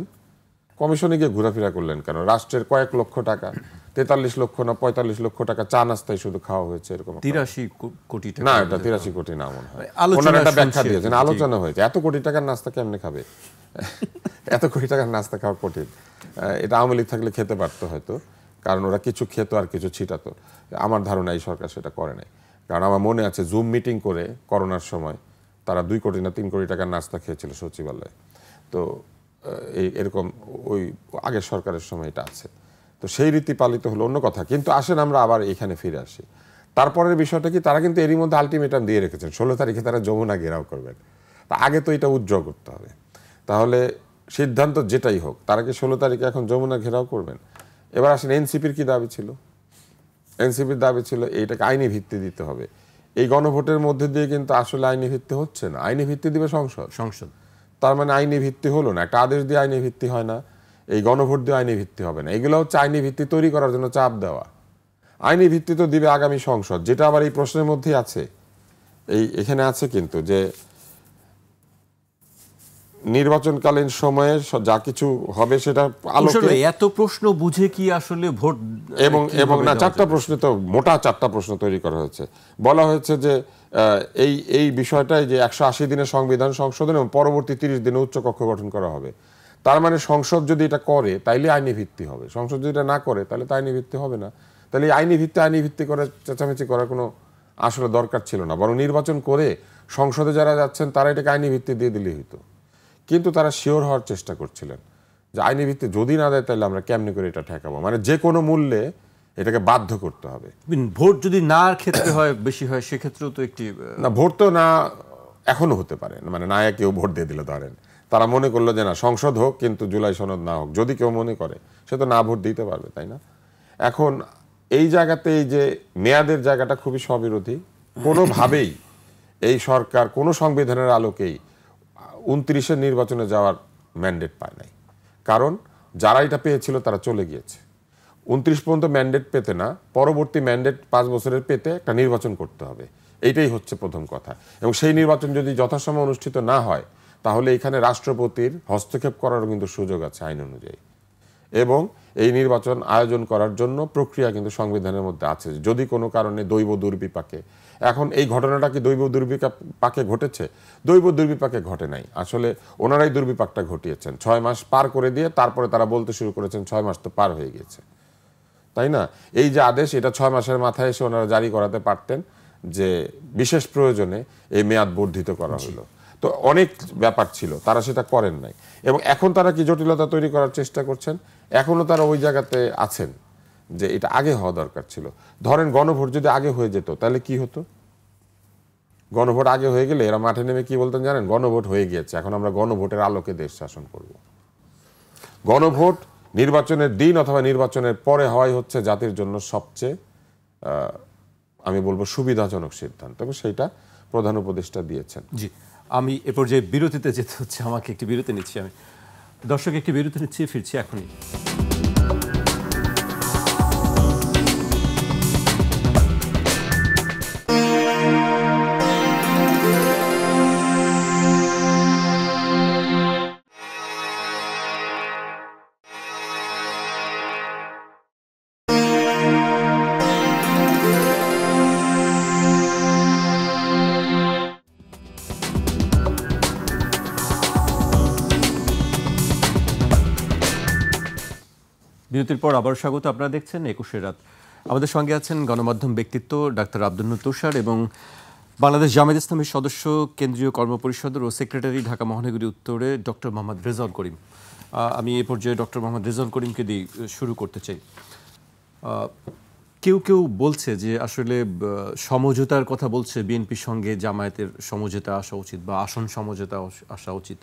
কমিশনে গিয়ে ঘোরাফেরা করলেন কেন? রাষ্ট্রের কয়েক লক্ষ টাকা, 43 লক্ষ না 45 লক্ষ টাকা চা নাস্তায় শুধু খাওয়া হয়েছে, এরকম 83 কোটি টাকা। না, এটা 83 কোটি না মনে হয়, ওনারা একটা ব্যাখ্যা দিয়েছেন, আলোচনা হয়েছে। এত কোটি টাকার নাস্তা কেমনে খাবে? এত কোটি টাকার নাস্তা খাওয়া কঠিন। এটা আওয়ামী লীগ থাকলে খেতে পারতো হয়তো, কারণ ওরা কিছু খেত আর কিছু ছিটাতো। আমার ধারণা এই সরকার সেটা করে নাই, কারণ আমার মনে আছে জুম মিটিং করে করোনার সময় তারা 2 কোটি না 3 কোটি টাকার নাস্তা খেয়েছিল সচিবালয়ে। তো এরকম ওই আগের সরকারের সময় এটা আছে, তো সেই রীতি পালিত হলো, অন্য কথা। কিন্তু আসেন আমরা আবার এখানে ফিরে আসি। তারপরের বিষয়টা কি, তারা কিন্তু এরই মধ্যে আলটিমেটাম দিয়ে রেখেছেন 16 তারিখে তারা যমুনা ঘেরাও করবেন। তা আগে তো এটা উজ্জ্বল করতে হবে। তাহলে সিদ্ধান্ত যেটাই হোক, তারা কি 16 তারিখে এখন যমুনা ঘেরাও করবেন? এবার আসেন এনসিপির কি দাবি ছিল? এনসিপির দাবি ছিল এইটাকে আইনি ভিত্তি দিতে হবে। এই গণভোটের মধ্যে দিয়ে কিন্তু আসলে আইনি ভিত্তি হচ্ছে না, আইনি ভিত্তি দিবে সংসদ। তার মানে আইনি ভিত্তি হলো না, একটা আদেশ দিয়ে আইনি ভিত্তি হয় না, এই গণভোট দিয়ে আইনি ভিত্তি হবে না। এগুলো হচ্ছে আইনি ভিত্তি তৈরি করার জন্য চাপ দেওয়া। আইনি ভিত্তি তো দিবে আগামী সংসদ, যেটা আবার এই প্রশ্নের মধ্যেই আছে, এখানে আছে কিন্তু, যে নির্বাচনকালীন সময়ে যা কিছু হবে সেটা আলোকে। এত প্রশ্ন বুঝে কি আসলে ভোট? এবং না, 4টা প্রশ্ন তো মোটা 4টা প্রশ্ন তৈরি করা হয়েছে। বলা হয়েছে যে এই বিষয়টাই যে 180 দিনের সংবিধান সংশোধন এবং পরবর্তী 30 দিনে উচ্চকক্ষ গঠন করা হবে। তার মানে সংসদ যদি এটা করে তাইলে আইনি ভিত্তি হবে, সংসদ যদি এটা না করে তাহলে তো আইনি ভিত্তি হবে না। তাহলে আইনি ভিত্তি করে চেঁচামেচি করার কোনো আসলে দরকার ছিল না, বরং নির্বাচন করে সংসদে যারা যাচ্ছেন তারা এটাকে আইনি ভিত্তি দিয়ে দিলেই হতো। কিন্তু তারা শিওর হওয়ার চেষ্টা করছিলেন যে আইনি ভিত্তি যদি না দেয় তাহলে আমরা কেমনি করে এটা ঠেকাবো, মানে যে কোনো মূল্যে এটাকে বাধ্য করতে হবে। ভোট যদি না ক্ষেত্রে হয় বেশি হয় সেক্ষেত্রেও তো একটি না, ভোট তো না এখনো হতে পারে, মানে না কেউ ভোট দিয়ে দিল, ধরেন তারা মনে করলো যে না সংসদ হোক কিন্তু জুলাই সনদ না হোক, যদি কেউ মনে করে সে তো না ভোট দিতে পারবে, তাই না? এখন এই জায়গাতে এই যে মেয়াদের জায়গাটা খুবই স্ববিরোধী। কোনোভাবেই এই সরকার কোনো সংবিধানের আলোকেই 29-এর নির্বাচনে যাওয়ার ম্যান্ডেট পায় নাই, কারণ যারা এটা পেয়েছিল তারা চলে গিয়েছে। 29 পর্যন্ত ম্যান্ডেট পেতে না, পরবর্তী ম্যান্ডেট 5 বছরের পেতে একটা নির্বাচন করতে হবে, এইটাই হচ্ছে প্রথম কথা। এবং সেই নির্বাচন যদি যথাসময়ে অনুষ্ঠিত না হয় তাহলে এখানে রাষ্ট্রপতির হস্তক্ষেপ করারও কিন্তু সুযোগ আছে আইন অনুযায়ী, এবং এই নির্বাচন আয়োজন করার জন্য প্রক্রিয়া কিন্তু সংবিধানের মধ্যে আছে, যদি কোনো কারণে দৈব দুর্বিপাকে। এখন এই ঘটনাটা কি দৈব দুর্বিপাকে ঘটেছে? দৈব দুর্বিপাকে ঘটে নাই, আসলে ওনারাই দুর্বিপাকটা ঘটিয়েছেন। 6 মাস পার করে দিয়ে তারপরে তারা বলতে শুরু করেছেন 6 মাস তো পার হয়ে গিয়েছে, তাই না? এই যে আদেশ, এটা 6 মাসের মাথায় এসে ওনারা জারি করাতে পারতেন যে বিশেষ প্রয়োজনে এই মেয়াদ বর্ধিত করা হলো। তো অনেক ব্যাপার ছিল, তারা সেটা করেন নাই। এবং এখন তারা কি জটিলতা তৈরি করার চেষ্টা করছেন, এখনো তারা ওই জায়গাতে আছেন যে এটা আগে হওয়া দরকার ছিল। ধরেন গণভোট যদি আগে হয়ে যেত তাহলে কি হতো? গণভোট আগে হয়ে গেলে এরা মাঠে নেমে কি বলতেন জানেন? গণভোট হয়ে গিয়েছে, এখন আমরা গণভোটের আলোকে দেশ শাসন করব। গণভোট নির্বাচনের দিন অথবা নির্বাচনের পরে হওয়াই হচ্ছে জাতির জন্য সবচেয়ে আমি বলবো সুবিধাজনক সিদ্ধান্ত, এবং সেইটা প্রধান উপদেষ্টা দিয়েছেন। জি, আমি এ পর্যায়ে বিরতিতে যেতে হচ্ছে, আমাকে একটি বিরতি নিচ্ছি। আমি দর্শক একটি বিরতি নিচ্ছি, ফিরছি এখনই। বিরতির পর আবার স্বাগত। আপনারা দেখছেন 21 রাত। আমাদের সঙ্গে আছেন গণমাধ্যম ব্যক্তিত্ব ডাক্তার আব্দুন্নুর তুষার এবং বাংলাদেশ জামায়াত ইসলামীর সদস্য, কেন্দ্রীয় কর্মপরিষদের ও সেক্রেটারি, ঢাকা মহানগরী উত্তরে ডক্টর মোহাম্মদ রেজাউল করিম। আমি এ পর্যায়ে ডক্টর মোহাম্মদ রেজাউল করিমকে দিয়ে শুরু করতে চাই। কেউ কেউ বলছে যে আসলে সমঝোতার কথা বলছে, বিএনপির সঙ্গে জামায়াতের সমঝোতা আসা উচিত বা আসন সমঝোতা আসা উচিত।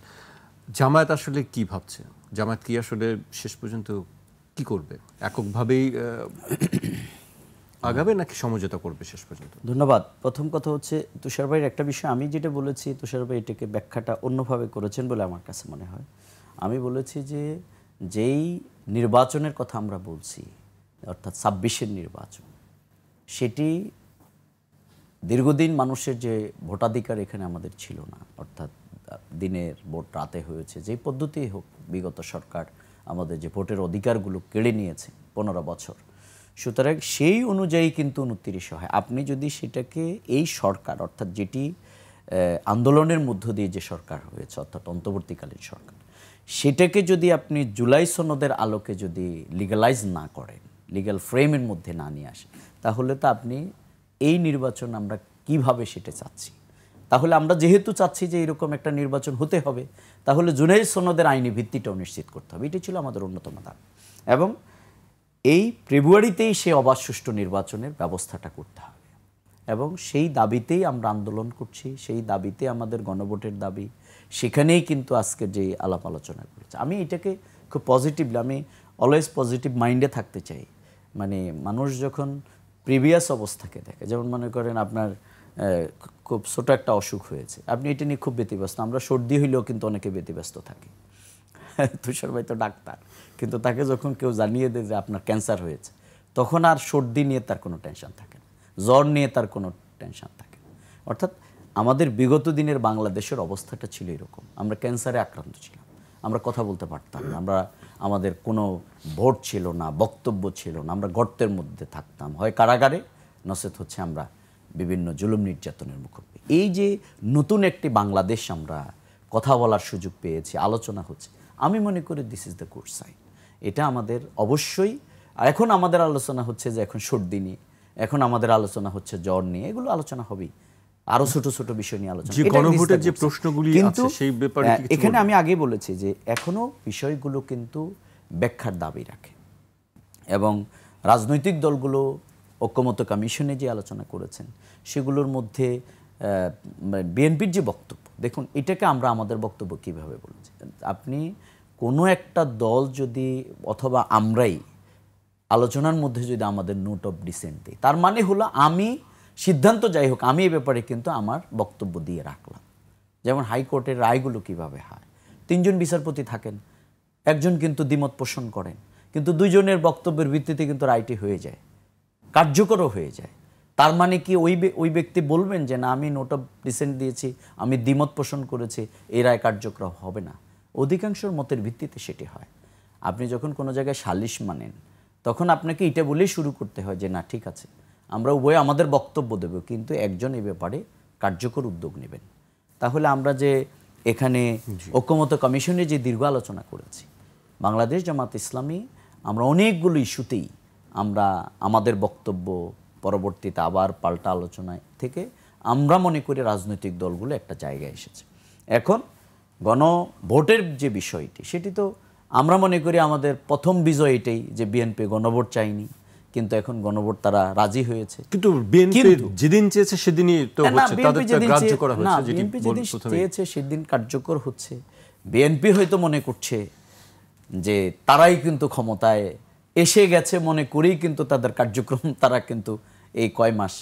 জামায়াত আসলে কি ভাবছে? জামায়াত কি আসলে শেষ পর্যন্ত কি করবে? এককভাবেই আগাবে নাকি সমঝোতা করবে শেষ পর্যন্ত? ধন্যবাদ। প্রথম কথা হচ্ছে তুষার ভাইয়ের একটা বিষয় আমি যেটা বলেছি, তুষার ভাই এটাকে ব্যাখ্যাটা অন্যভাবে করেছেন বলে আমার কাছে মনে হয়। আমি বলেছি যে যেই নির্বাচনের কথা আমরা বলছি, অর্থাৎ 26-এর নির্বাচন, সেটি দীর্ঘদিন মানুষের যে ভোটাধিকার এখানে আমাদের ছিল না, অর্থাৎ দিনের ভোট রাতে হয়েছে, যেই পদ্ধতি হোক বিগত সরকার আমাদের যে ভোটের অধিকারগুলো কেড়ে নিয়েছে 15 বছর, সুতরাং সেই অনুযায়ী কিন্তু 29 হয়। আপনি যদি সেটাকে এই সরকার, অর্থাৎ যেটি আন্দোলনের মধ্য দিয়ে যে সরকার হয়েছে, অর্থাৎ অন্তর্বর্তীকালীন সরকার, সেটাকে যদি আপনি জুলাই সনদের আলোকে যদি লিগালাইজ না করেন, লিগ্যাল ফ্রেমের মধ্যে না নিয়ে আসেন, তাহলে তো আপনি এই নির্বাচন আমরা কিভাবে সেটা চাচ্ছি? তাহলে আমরা যেহেতু চাচ্ছি যে এরকম একটা নির্বাচন হতে হবে, তাহলে জুলাই সনদের আইনি ভিত্তিটাও নিশ্চিত করতে হবে। এটি ছিল আমাদের অন্যতম দাবি, এবং এই ফেব্রুয়ারিতেই সে অবাধ সুষ্ঠু নির্বাচনের ব্যবস্থাটা করতে হবে, এবং সেই দাবিতেই আমরা আন্দোলন করছি, সেই দাবিতে আমাদের গণভোটের দাবি। সেখানেই কিন্তু আজকে যে আলাপ আলোচনা করেছে, আমি এটাকে খুব পজিটিভলি, আমি অলওয়েজ পজিটিভ মাইন্ডে থাকতে চাই। মানে মানুষ যখন প্রিভিয়াস অবস্থাকে দেখে, যেমন মনে করেন আপনার খুব ছোটো একটা অসুখ হয়েছে, আপনি এটা নিয়ে খুব ব্যতিব্যস্ত। আমরা সর্দি হইলেও কিন্তু অনেকে ব্যতিব্যস্ত থাকি। তুষার ভাই তো ডাক্তার, কিন্তু তাকে যখন কেউ জানিয়ে দেয় যে আপনার ক্যান্সার হয়েছে, তখন আর সর্দি নিয়ে তার কোনো টেনশন থাকে না, জ্বর নিয়ে তার কোনো টেনশন থাকে না। অর্থাৎ আমাদের বিগত দিনের বাংলাদেশের অবস্থাটা ছিল এরকম, আমরা ক্যান্সারে আক্রান্ত ছিলাম, আমরা কথা বলতে পারতাম না, আমাদের কোনো ভোট ছিল না, বক্তব্য ছিল না, আমরা গর্তের মধ্যে থাকতাম, হয় কারাগারে, নচেত হচ্ছে আমরা বিভিন্ন জুলুম নির্যাতনের মুখোমুখি। এই যে নতুন একটি বাংলাদেশ আমরা কথা বলার সুযোগ পেয়েছি, আলোচনা হচ্ছে, আমি মনে করি this is the good sign. এটা আমাদের অবশ্যই, এখন আমাদের আলোচনা হচ্ছে যে এখন সর্দি নিয়ে, এখন আমাদের আলোচনা হচ্ছে জ্বর নিয়ে, এগুলো আলোচনা হবেই। আরো ছোট ছোট বিষয় নিয়ে আলোচনা, যে এটা গণভোটের যে বিস্তার করছে। প্রশ্নগুলি কিন্তু আছে সেই ব্যাপারে কি কিছু এখানে বলবেন? আমি আগে বলেছি যে এখনো বিষয়গুলো কিন্তু ব্যাখ্যার দাবি রাখে, এবং রাজনৈতিক দলগুলো ঐক্যমত্য কমিশনে যে আলোচনা করেছেন সেগুলোর মধ্যে বিএনপির যে বক্তব্য, দেখুন এটাকে আমরা আমাদের বক্তব্য কিভাবে বলেছি, আপনি কোনো একটা দল যদি অথবা আমরাই আলোচনার মধ্যে যদি আমাদের নোট অফ ডিসেন্ট দিই, তার মানে হলো আমি সিদ্ধান্ত যাই হোক আমি এ ব্যাপারে কিন্তু আমার বক্তব্য দিয়ে রাখলাম। যেমন হাইকোর্টের রায়গুলো কিভাবে হয়, 3 জন বিচারপতি থাকেন, একজন কিন্তু দ্বিমত পোষণ করেন, কিন্তু 2 জনের বক্তব্যের ভিত্তিতে কিন্তু রায়টি হয়ে যায়, কার্যকরও হয়ে যায়। তার মানে কি ওই ব্যক্তি বলবেন যে না আমি নোট অফ ডিসেন্ট দিয়েছি, আমি দ্বিমত পোষণ করেছি, এই রায় কার্যকর হবে না? অধিকাংশের মতের ভিত্তিতে সেটি হয়। আপনি যখন কোনো জায়গায় সালিশ মানেন তখন আপনাকে এটা বলেই শুরু করতে হয় যে না ঠিক আছে আমরা উভয়ে আমাদের বক্তব্য দেব, কিন্তু একজন এই ব্যাপারে কার্যকর উদ্যোগ নেবেন। তাহলে আমরা যে এখানে ঐক্যমত্য কমিশনে যে দীর্ঘ আলোচনা করেছি, বাংলাদেশ জামাত ইসলামী আমরা অনেকগুলো ইস্যুতেই আমরা আমাদের বক্তব্য পরবর্তীতে আবার পাল্টা আলোচনায় থেকে আমরা মনে করি রাজনৈতিক দলগুলো একটা জায়গায় এসেছে। এখন গণভোটের যে বিষয়টি সেটি তো আমরা মনে করি আমাদের প্রথম বিজয় এটাই যে বিএনপি গণভোট চাইনি, কিন্তু এখন গণভোট তারা রাজি হয়েছে। কিন্তু বিএনপি যেদিন চেয়েছে সেদিনই তো হচ্ছে, তাদের গ্রাহ্য করা না, হয়েছে, যেটি বিএনপি যেদিন প্রথমে চেয়েছে সেদিন কার্যকর হচ্ছে। বিএনপি হয়তো মনে করছে যে তারাই কিন্তু ক্ষমতায় এসে গেছে মনে করেই কিন্তু তাদের কার্যক্রম তারা কিন্তু এই কয় মাস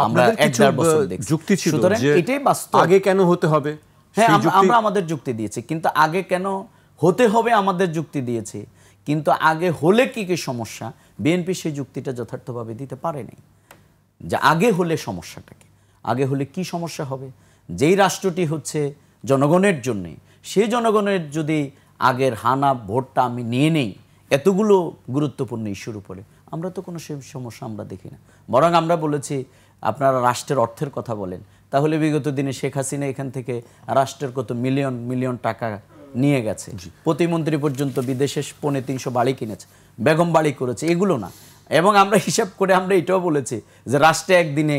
আমরা আপনাদের কিছু 1-1.5 বছর দেখছি। যুক্তি ছিল সুতরাং যে এটাই বাস্তব। আগে কেন হতে হবে, হ্যাঁ সেই যুক্তি- আমরা আমাদের যুক্তি দিয়েছি, কিন্তু আগে কেন হতে হবে আমাদের যুক্তি দিয়েছে, কিন্তু আগে হলে কি কি সমস্যা বিএনপি সেই যুক্তিটা যথার্থভাবে দিতে পারে নাই। যে আগে হলে সমস্যাটা কি, আগে হলে কি সমস্যা হবে, যেই রাষ্ট্রটি হচ্ছে জনগণের জন্যে, সেই জনগণের যদি আগের হানা ভোটটা আমি নিয়ে নেই এতগুলো গুরুত্বপূর্ণ ইস্যুর উপরে, আমরা তো কোনো সেই সমস্যা আমরা দেখি না। বরং আমরা বলেছি আপনারা রাষ্ট্রের অর্থের কথা বলেন, তাহলে বিগত দিনে শেখ হাসিনা এখান থেকে রাষ্ট্রের কত মিলিয়ন মিলিয়ন টাকা নিয়ে গেছে, প্রতিমন্ত্রী পর্যন্ত বিদেশে 350 বাড়ি কিনেছে, বেগম বাড়ি করেছে, এগুলো না। এবং আমরা হিসাব করে আমরা এটাও বলেছি যে রাষ্ট্রে একদিনে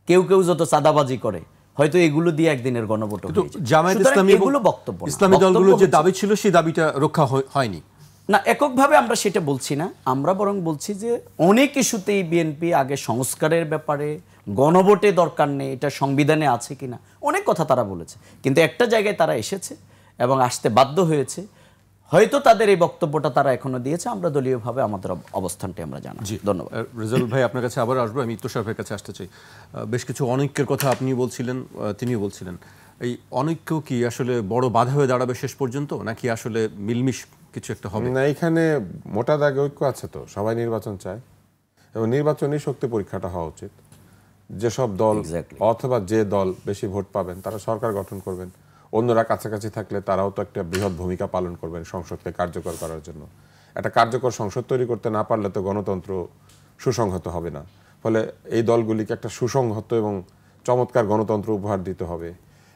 কেউ কেউ যত চাঁদাবাজি করে হয়তো এগুলো দিয়ে একদিনের গণভোট হয়ে যায়। জামায়াত সুতরাং ইসলামী এগুলো বক্তব্য না। ইসলামী বক্তব্য দলগুলো যে হচ্ছে- দাবি ছিল সেই দাবিটা রক্ষা হয়নি। না, এককভাবে আমরা সেটা বলছি না, আমরা বরং বলছি যে অনেক ইস্যুতেই বিএনপি আগে সংস্কারের ব্যাপারে গণভোটে দরকার নেই, এটা সংবিধানে আছে কিনা অনেক কথা তারা বলেছে, কিন্তু একটা জায়গায় তারা এসেছে এবং আসতে বাধ্য হয়েছে। হয়তো তাদের এই বক্তব্যটা তারা এখনো দিয়েছে, আমরা দলীয়ভাবে আমাদের অবস্থানটি আমরা জানাই। ধন্যবাদ। রেজাউল ভাই, আপনার কাছে আবার আসবো। আমি তুষার ভাইয়ের কাছে আসতে চাই। বেশ কিছু অনৈক্যের কথা আপনি বলছিলেন, তিনিও বলছিলেন। এই অনৈক্য কি আসলে বড় বাধা হয়ে দাঁড়াবে শেষ পর্যন্ত, নাকি আসলে মিলমিশ কিছু একটা হবে? না, এখানে মোটা দাগে ঐক্য আছে, তো সবাই নির্বাচন চায় এবং নির্বাচনী শক্তি পরীক্ষাটা হওয়া উচিত। যেসব দল অথবা যে দল বেশি ভোট পাবেন তারা সরকার গঠন করবেন, অন্যরা কাছাকাছি থাকলে তারাও তো একটা বৃহৎ ভূমিকা পালন করবেন সংসদকে কার্যকর করার জন্য। একটা কার্যকর সংসদ তৈরি করতে না পারলে তো গণতন্ত্র সুসংহত হবে না। ফলে এই দলগুলিকে একটা সুসংহত এবং চমৎকার গণতন্ত্র উপহার দিতে হবে,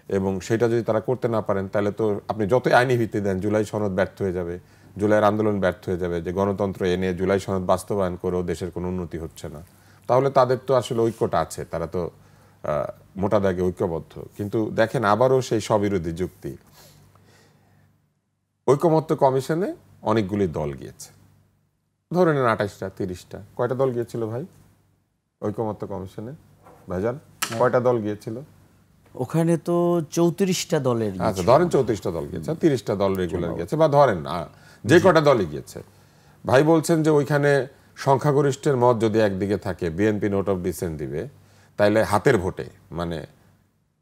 এবং সেটা যদি তারা করতে না পারেন তাহলে তো আপনি যতই আইনি ভিত্তি দেন জুলাই সনদ ব্যর্থ হয়ে যাবে, জুলাইয়ের আন্দোলন ব্যর্থ হয়ে যাবে, যে গণতন্ত্র এনে জুলাই সনদ বাস্তবায়ন করেও দেশের কোনো উন্নতি হচ্ছে না। তাহলে তাদের তো আসলে ঐক্যটা আছে, তারা তো মোটা দাগে ঐক্যবদ্ধ। কিন্তু দেখেন আবারও সেই স্ববিরোধী যুক্তি। ঐকমত্য কমিশনে অনেকগুলি দল গিয়েছে, ধরে নেন 28টা 30টা। কয়টা দল গিয়েছিল ভাই ঐকমত্য কমিশনে? ভাইজান কয়টা দল গিয়েছিল? ওখানে তো 34টা দলের, আচ্ছা ধরেন 34টা দল গিয়েছে, 30টা দল রেগুলার গিয়েছে, বা ধরেন যে কটা দলই গিয়েছে। ভাই বলছেন যে ওইখানে সংখ্যাগরিষ্ঠের মত যদি একদিকে থাকে বিএনপি নোট অফ ডিসেন্ট দিবে, তাইলে হাতের ভোটে মানে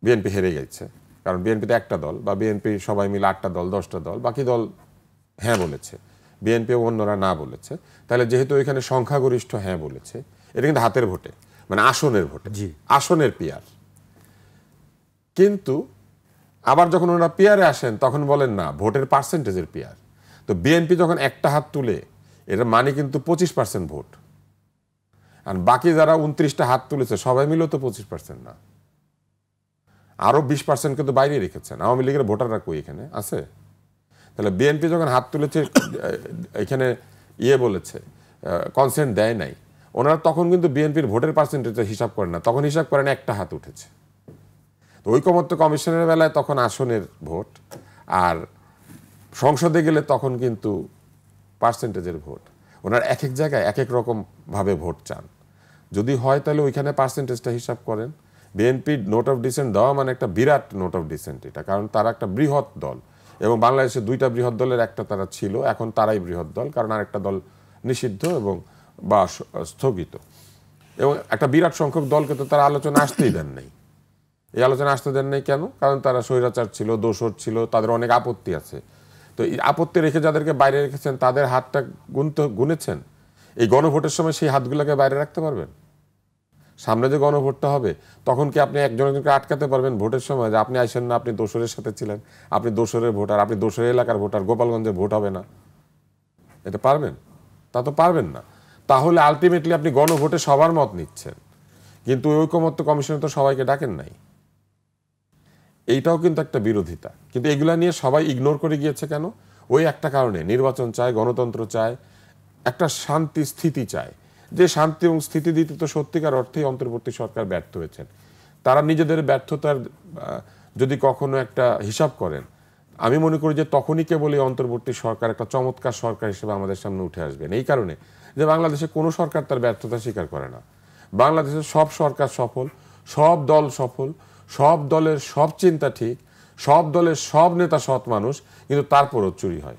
বিএনপি হেরে গেছে, কারণ বিএনপিতে একটা দল বা বিএনপি সবাই মিলে 8টা দল 10টা দল, বাকি দল হ্যাঁ বলেছে, বিএনপি ও অন্যরা না বলেছে। তাহলে যেহেতু ওইখানে সংখ্যাগরিষ্ঠ হ্যাঁ বলেছে, এটা কিন্তু হাতের ভোটে মানে আসনের ভোটে, আসনের পিয়ার। কিন্তু আবার যখন ওনারা পিয়ারে আসেন তখন বলেন না ভোটের পার্সেন্টেজের পিয়ার। তো বিএনপি যখন একটা হাত তুলে এটা মানে কিন্তু 25% ভোট, আর বাকি যারা 29টা হাত তুলেছে সবাই মিলেও তো 25% না, আরো 20% কিন্তু বাইরে রেখেছেন। আওয়ামী লীগের ভোটাররা কই এখানে আছে? তাহলে বিএনপি যখন হাত তুলেছে এখানে বলেছে কনসেন্ট দেয় নাই, ওনারা তখন কিন্তু বিএনপির ভোটের পার্সেন্টেজ হিসাব করেন না, তখন হিসাব করেন একটা হাত উঠেছে। তো ঐকমত্য কমিশনের বেলায় তখন আসনের ভোট, আর সংসদে গেলে তখন কিন্তু পার্সেন্টেজের ভোট। ওনার এক এক জায়গায় এক এক রকম ভাবে ভোট চান। যদি হয় তাহলে ওইখানে পার্সেন্টেজটা হিসাব করেন। বিএনপি নোট অফ ডিসেন্ট দেওয়া মানে একটা বিরাট নোট অফ ডিসেন্ট এটা, কারণ তারা একটা বৃহৎ দল এবং বাংলাদেশে দুইটা বৃহৎ দলের একটা তারা ছিল, এখন তারাই বৃহৎ দল, কারণ আরেকটা দল নিষিদ্ধ এবং বা স্থগিত। এবং একটা বিরাট সংখ্যক দলকে তো তারা আলোচনা আসতেই দেন নাই। এই আলোচনা আসতে দেন নাই কেন? কারণ তারা স্বৈরাচার ছিল, দোসর ছিল, তাদের অনেক আপত্তি আছে। তো এই আপত্তি রেখে যাদেরকে বাইরে রেখেছেন তাদের হাতটা গুনেছেন? এই গণভোটের সময় সেই হাতগুলোকে বাইরে রাখতে পারবেন? সামনে যে গণভোটটা হবে তখন কি আপনি একজনকে আটকাতে পারবেন ভোটের সময় যে আপনি আইসেন না, আপনি দোসরের সাথে ছিলেন, আপনি দোসরের ভোটার, আপনি দোসরের এলাকার ভোটার, গোপালগঞ্জে ভোট হবে না? এটা পারবেন? তা তো পারবেন না। তাহলে আলটিমেটলি আপনি গণভোটে সবার মত নিচ্ছেন, কিন্তু ঐকমত্য কমিশনে তো সবাইকে ডাকেন নাই। এইটাও কিন্তু একটা বিরোধিতা। কিন্তু এগুলা নিয়ে সবাই ইগনোর করে গিয়েছে কেন? ওই একটা কারণে, নির্বাচন চায়, গণতন্ত্র চায়, একটা শান্তি স্থিতি চায়। যে শান্তি এবং স্থিতি দিতে তো সত্যিকার অর্থেই অন্তর্বর্তী সরকার ব্যর্থ হয়েছেন। তারা নিজেদের ব্যর্থতার যদি কখনো একটা হিসাব করেন, আমি মনে করি যে তখনই কেবল এই অন্তর্বর্তী সরকার একটা চমৎকার সরকার হিসেবে আমাদের সামনে উঠে আসবেন। এই কারণে যে বাংলাদেশে কোনো সরকার তার ব্যর্থতা স্বীকার করে না। বাংলাদেশের সব সরকার সফল, সব দল সফল, সব দলের সব চিন্তা ঠিক, সব দলের সব নেতা সৎ মানুষ, কিন্তু তারপরও চুরি হয়।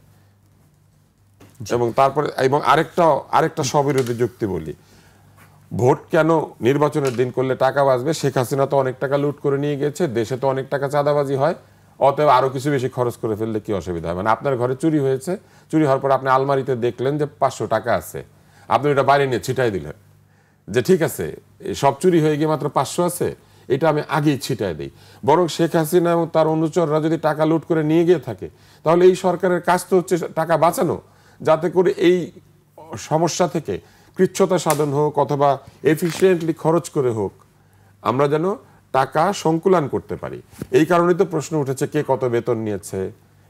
এবং তারপরে এবং আরেকটা স্ববিরোধী যুক্তি বলি, ভোট কেন নির্বাচনের দিন করলে টাকা বাঁচবে? শেখ হাসিনা তো অনেক টাকা লুট করে নিয়ে গেছে, দেশে তো অনেক টাকা চাঁদাবাজি হয়, অতএব আরো কিছু বেশি খরচ করে ফেললে কি অসুবিধা হয়? মানে আপনার ঘরে চুরি হয়েছে, চুরি হওয়ার পর আপনি আলমারিতে দেখলেন যে 500 টাকা আছে, আপনি ওটা বাইরে নিয়ে ছিটাই দিলেন যে ঠিক আছে সব চুরি হয়ে গিয়ে মাত্র 500 আছে, এটা আমি আগেই ছিটাই দিই। বরং শেখ হাসিনা এবং তার অনুচররা যদি টাকা লুট করে নিয়ে গিয়ে থাকে, তাহলে এই সরকারের কাজ তো হচ্ছে টাকা বাঁচানো, যাতে করে এই সমস্যা থেকে কৃচ্ছতা সাধন হোক অথবা এফিসিয়েন্টলি খরচ করে হোক আমরা যেন টাকা সংকুলান করতে পারি। এই কারণেই তো প্রশ্ন উঠেছে কে কত বেতন নিয়েছে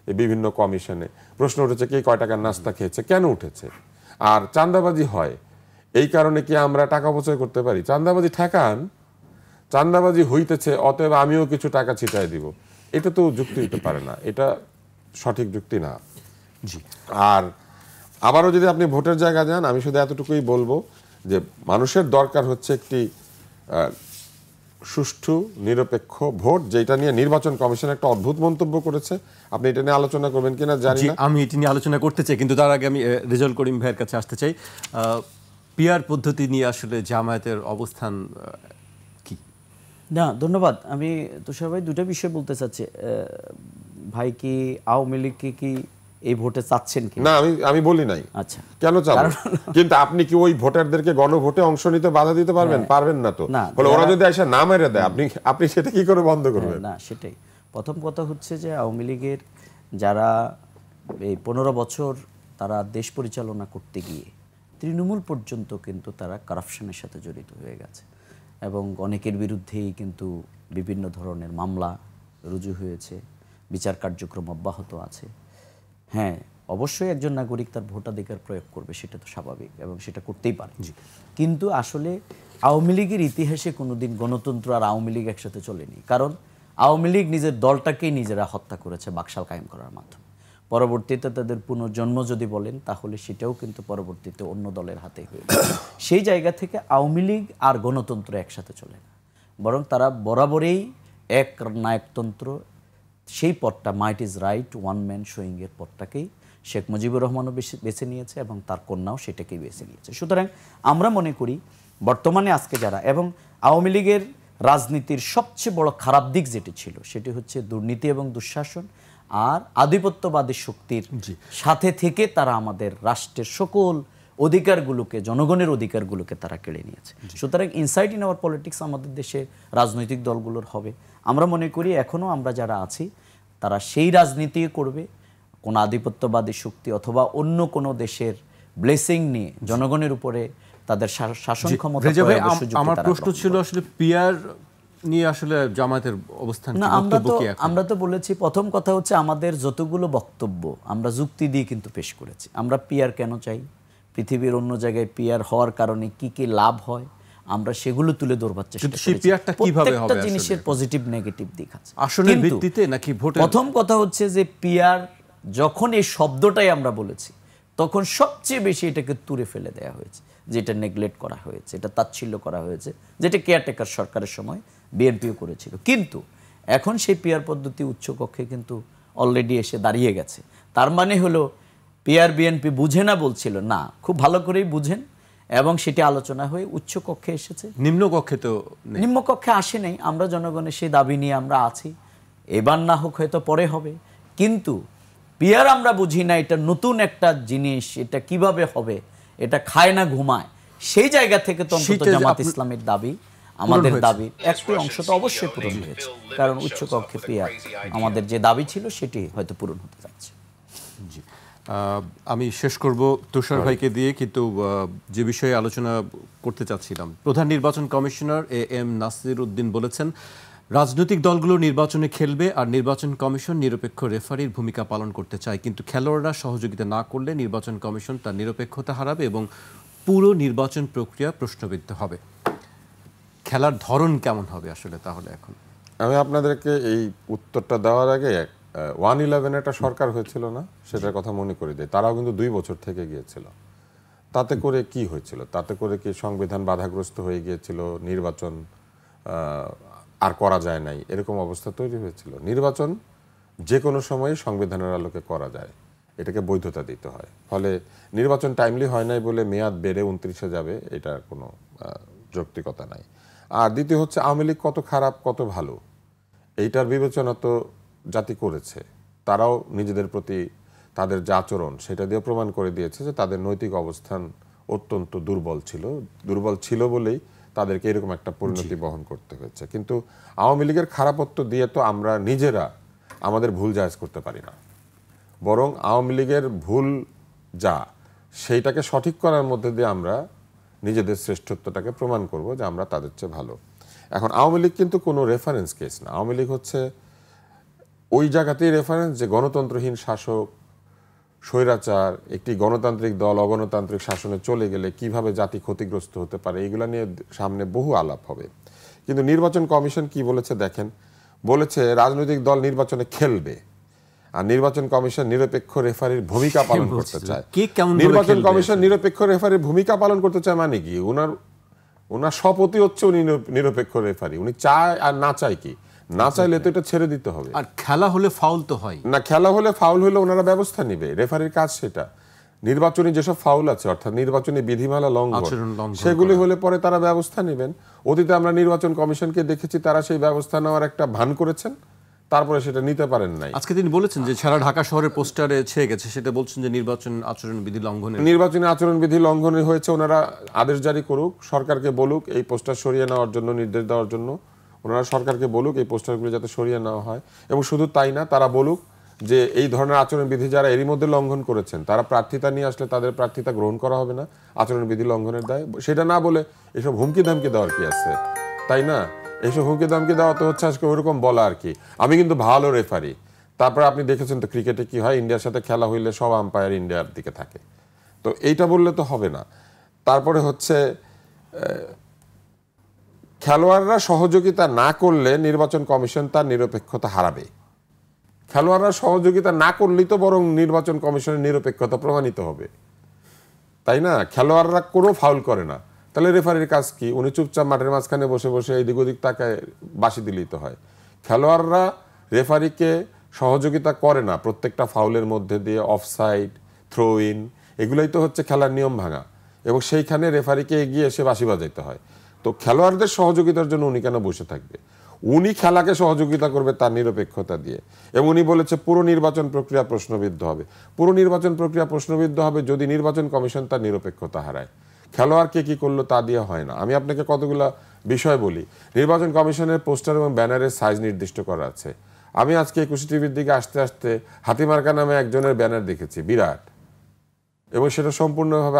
এই বিভিন্ন কমিশনে, প্রশ্ন উঠেছে কে কয় টাকার নাস্তা খেয়েছে, কেন উঠেছে? আর চাঁদাবাজি হয় এই কারণে কি আমরা টাকা অপচয় করতে পারি? চাঁদাবাজি ঠেকান, চাঁদাবাজি হইতেছে অতএব আমিও কিছু টাকা ছিটাই দিব, এটা তো যুক্তি হতে পারে না, এটা সঠিক যুক্তি না। জি। আর আবারও যদি আপনি ভোটের জায়গা যান, আমি শুধু এতটুকুই বলবো যে মানুষের দরকার হচ্ছে একটি সুষ্ঠু নিরপেক্ষ ভোট, যেটা নিয়ে নির্বাচন কমিশন একটা অদ্ভুত মন্তব্য করেছে। আপনি এটা নিয়ে আলোচনা করবেন কিনা জানি না। আমি এটি নিয়ে আলোচনা করতে চাই, কিন্তু তার আগে আমি রেজাউল করিম ভাইয়ের কাছে আসতে চাই। পিআর পদ্ধতি নিয়ে আসলে জামায়াতের অবস্থান কি? না, ধন্যবাদ। আমি তুষার ভাই দুটো বিষয় বলতে চাচ্ছি। ভাই কি আওয়ামী লীগকে কি এই ভোটে চাচ্ছেন কি? না, আমি বলি নাই। আচ্ছা, কেন চাবো? কিন্তু আপনি কি ওই ভোটারদেরকে গণভোটে অংশ নিতে বাধা দিতে পারবেন? পারবেন না তো। বলে ওরা যদি এসে না মেরে দেয় আপনি সেটা কি করে বন্ধ করবেন? না, সেটাই প্রথম কথা হচ্ছে যে আওয়ামী লীগের যারা এই 15 বছর তারা দেশ পরিচালনা করতে গিয়ে তৃণমূল পর্যন্ত কিন্তু তারা কারাপশনের সাথে জড়িত হয়ে গেছে এবং অনেকের বিরুদ্ধেই কিন্তু বিভিন্ন ধরনের মামলা রুজু হয়েছে, বিচার কার্যক্রম অব্যাহত আছে। হ্যাঁ, অবশ্যই একজন নাগরিক তার ভোটাধিকার প্রয়োগ করবে, সেটা তো স্বাভাবিক এবং সেটা করতেই পারে। কিন্তু আসলে আওয়ামী লীগের ইতিহাসে কোনোদিন গণতন্ত্র আর আওয়ামী লীগ একসাথে চলেনি, কারণ আওয়ামী লীগ নিজের দলটাকেই নিজেরা হত্যা করেছে বাকশাল কায়েম করার মাধ্যমে। পরবর্তীতে তাদের পুনর্জন্ম যদি বলেন তাহলে সেটাও কিন্তু পরবর্তীতে অন্য দলের হাতে হয়েছে। সেই জায়গা থেকে আওয়ামী লীগ আর গণতন্ত্র একসাথে চলে না, বরং তারা বরাবরই এক নায়কতন্ত্র, সেই পথটা might is right one man শোয়িংয়ের পথটাকেই শেখ মুজিবুর রহমানও বেছে নিয়েছে এবং তার কন্যাও সেটাকেই বেছে নিয়েছে। সুতরাং আমরা মনে করি বর্তমানে আজকে যারা, এবং আওয়ামী লীগের রাজনীতির সবচেয়ে বড় খারাপ দিক যেটি ছিল সেটি হচ্ছে দুর্নীতি এবং দুঃশাসন আর আধিপত্যবাদী শক্তির সাথে থেকে তারা আমাদের রাষ্ট্রের সকল অধিকারগুলোকে, জনগণের অধিকারগুলোকে তারা কেড়ে নিয়েছে। সুতরাং ইনসাইড ইন আওয়ার পলিটিক্স আমাদের দেশে রাজনৈতিক দলগুলোর হবে। আমরা মনে করি এখনও আমরা যারা আছি তারা সেই রাজনীতি করবে, কোনো আধিপত্যবাদী শক্তি অথবা অন্য কোনো দেশের ব্লেসিং নিয়ে জনগণের উপরে তাদের শাসন ক্ষমতা। আমার প্রশ্ন ছিল আসলে পিআর নিয়ে আসলে জামায়াতের অবস্থান কি? আমরা তো বলেছি, প্রথম কথা হচ্ছে আমাদের যতগুলো বক্তব্য আমরা যুক্তি দিয়ে কিন্তু পেশ করেছি। আমরা পিআর কেন চাই, পৃথিবীর অন্য জায়গায় পিআর হওয়ার কারণে কি কি লাভ হয়, আমরা সেগুলো তুলে ধরবার চেষ্টা কিন্তু সেই করেছি। পিয়ারটা কিভাবে হবে প্রত্যেকটা আসলে? জিনিসের পজিটিভ নেগেটিভ দিক আছে। আসনের কিন্তু ভিত্তিতে নাকি ভোটের? প্রথম কথা হচ্ছে যে পিয়ার, যখন এই শব্দটাই আমরা বলেছি তখন সবচেয়ে বেশি এটাকে তুলে ফেলে দেওয়া হয়েছে, যেটা নেগলেক্ট করা হয়েছে, এটা তাচ্ছিল্য করা হয়েছে, যেটা কেয়ারটেকার সরকারের সময় বিএনপিও করেছিল। কিন্তু এখন সেই পিয়ার পদ্ধতি উচ্চকক্ষে কিন্তু অলরেডি এসে দাঁড়িয়ে গেছে। তার মানে হলো পিয়ার বিএনপি বুঝে না বলছিল না, খুব ভালো করেই বুঝেন, এবং সেটি আলোচনা হয়ে উচ্চকক্ষে এসেছে। নিম্নকক্ষে তো নেই। নিম্নকক্ষে আসে নাই। আমরা জনগণের সেই দাবি নিয়ে আমরা আছি, এবার না হোক হয়তো পরে হবে। কিন্তু পিয়ার আমরা বুঝি না, এটা নতুন একটা জিনিস, এটা কিভাবে হবে, এটা খায় না ঘুমায়। সেই জায়গা থেকে তো অন্তত জামাত ইসলামের দাবি, আমাদের দাবির একটি অংশ তো অবশ্যই পূরণ হয়েছে, কারণ উচ্চকক্ষে পিয়ার আমাদের যে দাবি ছিল সেটি হয়তো পূরণ হতে যাচ্ছে। জি, আমি শেষ করব তুষার ভাইকে দিয়ে, কিন্তু যে বিষয়ে আলোচনা করতে চাচ্ছিলাম, প্রধান নির্বাচন কমিশনার AM নাসির উদ্দিন বলেছেন রাজনৈতিক দলগুলো নির্বাচনে খেলবে আর নির্বাচন কমিশন নিরপেক্ষ রেফারির ভূমিকা পালন করতে চায়, কিন্তু খেলোয়াড়রা সহযোগিতা না করলে নির্বাচন কমিশন তার নিরপেক্ষতা হারাবে এবং পুরো নির্বাচন প্রক্রিয়া প্রশ্নবিদ্ধ হবে। খেলার ধরন কেমন হবে আসলে তাহলে এখন? আমি আপনাদেরকে এই উত্তরটা দেওয়ার আগে 1/11 একটা সরকার হয়েছিল না, সেটার কথা মনে করে দিই। তারাও কিন্তু 2 বছর থেকে গিয়েছিল। তাতে করে কি হয়েছিল? তাতে করে কি সংবিধান বাধাগ্রস্ত হয়ে গিয়েছিল, নির্বাচন আর করা যায় নাই, এরকম অবস্থা তৈরি হয়েছিল? নির্বাচন যে কোনো সময় সংবিধানের আলোকে করা যায়, এটাকে বৈধতা দিতে হয়। ফলে নির্বাচন টাইমলি হয় নাই বলে মেয়াদ বেড়ে 29-এ যাবে, এটার কোনো যৌক্তিকতা নাই। আর দ্বিতীয় হচ্ছে আওয়ামী লীগ কত খারাপ কত ভালো, এইটার বিবেচনা তো জাতি করেছে। তারাও নিজেদের প্রতি তাদের যে আচরণ সেটা দিয়ে প্রমাণ করে দিয়েছে যে তাদের নৈতিক অবস্থান অত্যন্ত দুর্বল ছিল বলেই তাদেরকে এরকম একটা পরিণতি বহন করতে হয়েছে। কিন্তু আওয়ামী লীগের খারাপত্ব দিয়ে তো আমরা নিজেরা আমাদের ভুল জায়েজ করতে পারি না, বরং আওয়ামী লীগের ভুল যা সেইটাকে সঠিক করার মধ্যে দিয়ে আমরা নিজেদের শ্রেষ্ঠত্বটাকে প্রমাণ করব যে আমরা তাদের চেয়ে ভালো। এখন আওয়ামী লীগ কিন্তু কোনো রেফারেন্স কেস না। আওয়ামী লীগ হচ্ছে ওই জায়গাতেই রেফারেন্স যে গণতন্ত্রহীন শাসক, স্বৈরাচার একটি গণতান্ত্রিক দল অগণতান্ত্রিক শাসনে চলে গেলে কিভাবে জাতি ক্ষতিগ্রস্ত হতে পারে, এগুলো নিয়ে সামনে বহু আলাপ হবে। কিন্তু নির্বাচন কমিশন কি বলেছে দেখেন, বলেছে রাজনৈতিক দল নির্বাচনে খেলবে আর নির্বাচন কমিশন নিরপেক্ষ রেফারির ভূমিকা পালন করতে চায়। নির্বাচন কমিশন নিরপেক্ষ রেফারির ভূমিকা পালন করতে চায় মানে কি? ওনার শপথই হচ্ছে উনি নিরপেক্ষ রেফারি। উনি চায় আর না চায় কি? না চাইলে তো এটা ছেড়ে দিতে হবে। আর খেলা হলে ফাউল তো হয় না, খেলা হলে ফাউল হলে ওনারা ব্যবস্থা নেবে, রেফারির কাজ সেটা। নির্বাচনী যেসব ফাউল আছে অর্থাৎ নির্বাচনী বিধিমালা লঙ্ঘন, সেগুলি হলে পরে তারা ব্যবস্থা নেবেন। অতীতে আমরা নির্বাচন কমিশনকে দেখেছি তারা সেই ব্যবস্থা নেওয়ার একটা ভান করেছেন, তারপরে সেটা নিতে পারেন নাই। আজকে তিনি বলেছেন যে সারা ঢাকা শহরের পোস্টারে ছেয়ে গেছে, সেটা বলছেন যে নির্বাচনী আচরণবিধি লঙ্ঘনে হয়েছে। ওনারা আদেশ জারি করুক, সরকারকে বলুক এই পোস্টার সরিয়ে নেওয়ার জন্য, নির্দেশ দেওয়ার জন্য ওনারা সরকারকে বলুক এই পোস্টারগুলো যাতে সরিয়ে নেওয়া হয়। এবং শুধু তাই না, তারা বলুক যে এই ধরনের আচরণবিধি যারা এরই মধ্যে লঙ্ঘন করেছেন তারা প্রার্থিতা নিয়ে আসলে তাদের প্রার্থিতা গ্রহণ করা হবে না আচরণবিধি লঙ্ঘনের দায়। সেটা না বলে এসব হুমকি ধামকি দেওয়ার কি আছে, তাই না? এইসব হুমকি দামকি দেওয়া তো হচ্ছে আজকে ওইরকম বলা আর কি, আমি কিন্তু ভালো রেফারি। তারপরে আপনি দেখেছেন তো ক্রিকেটে কি হয়, ইন্ডিয়ার সাথে খেলা হইলে সব আম্পায়ার ইন্ডিয়ার দিকে থাকে। তো এইটা বললে তো হবে না। তারপরে হচ্ছে খেলোয়াড়রা সহযোগিতা না করলে নির্বাচন কমিশন তার নিরপেক্ষতা হারাবে। খেলোয়াড়রা সহযোগিতা না করলেই তো বরং নির্বাচন কমিশনের নিরপেক্ষতা প্রমাণিত হবে, তাই না? খেলোয়াড়রা কোনো ফাউল করে না, তাহলে রেফারির কাজ কি? উনি চুপচাপ মাঠের মাঝখানে বসে বসে এদিক ওদিক তাকায় বাঁশি দিলেই তো হয়। খেলোয়াড়রা রেফারিকে সহযোগিতা করে না প্রত্যেকটা ফাউলের মধ্যে দিয়ে, অফসাইড, থ্রো ইন, এগুলোই তো হচ্ছে খেলার নিয়ম ভাঙা, এবং সেইখানে রেফারিকে এগিয়ে এসে বাঁশি বাজাইতে হয়। তো খেলোয়াড়দের সহযোগিতার জন্য উনি কেন বসে থাকবে? উনি খেলাকে সহযোগিতা করবে তার নিরপেক্ষতা দিয়ে। এবং উনি বলেছে পুরো নির্বাচন প্রক্রিয়া প্রশ্নবিদ্ধ হবে। পুরো নির্বাচন প্রক্রিয়া প্রশ্নবিদ্ধ হবে যদি নির্বাচন কমিশন তার নিরপেক্ষতা হারায়। খেলোয়াড় কে কি করলো তা দিয়ে হয় না। আমি আপনাকে কতগুলো বিষয় বলি। নির্বাচন কমিশনের পোস্টার এবং ব্যানারের সাইজ নির্দিষ্ট করা আছে। আমি আজকে 21 টিভির দিকে আসতে আসতে হাতিমার্কা নামে একজনের ব্যানার দেখেছি, বিরাট, এবং সেটা সম্পূর্ণভাবে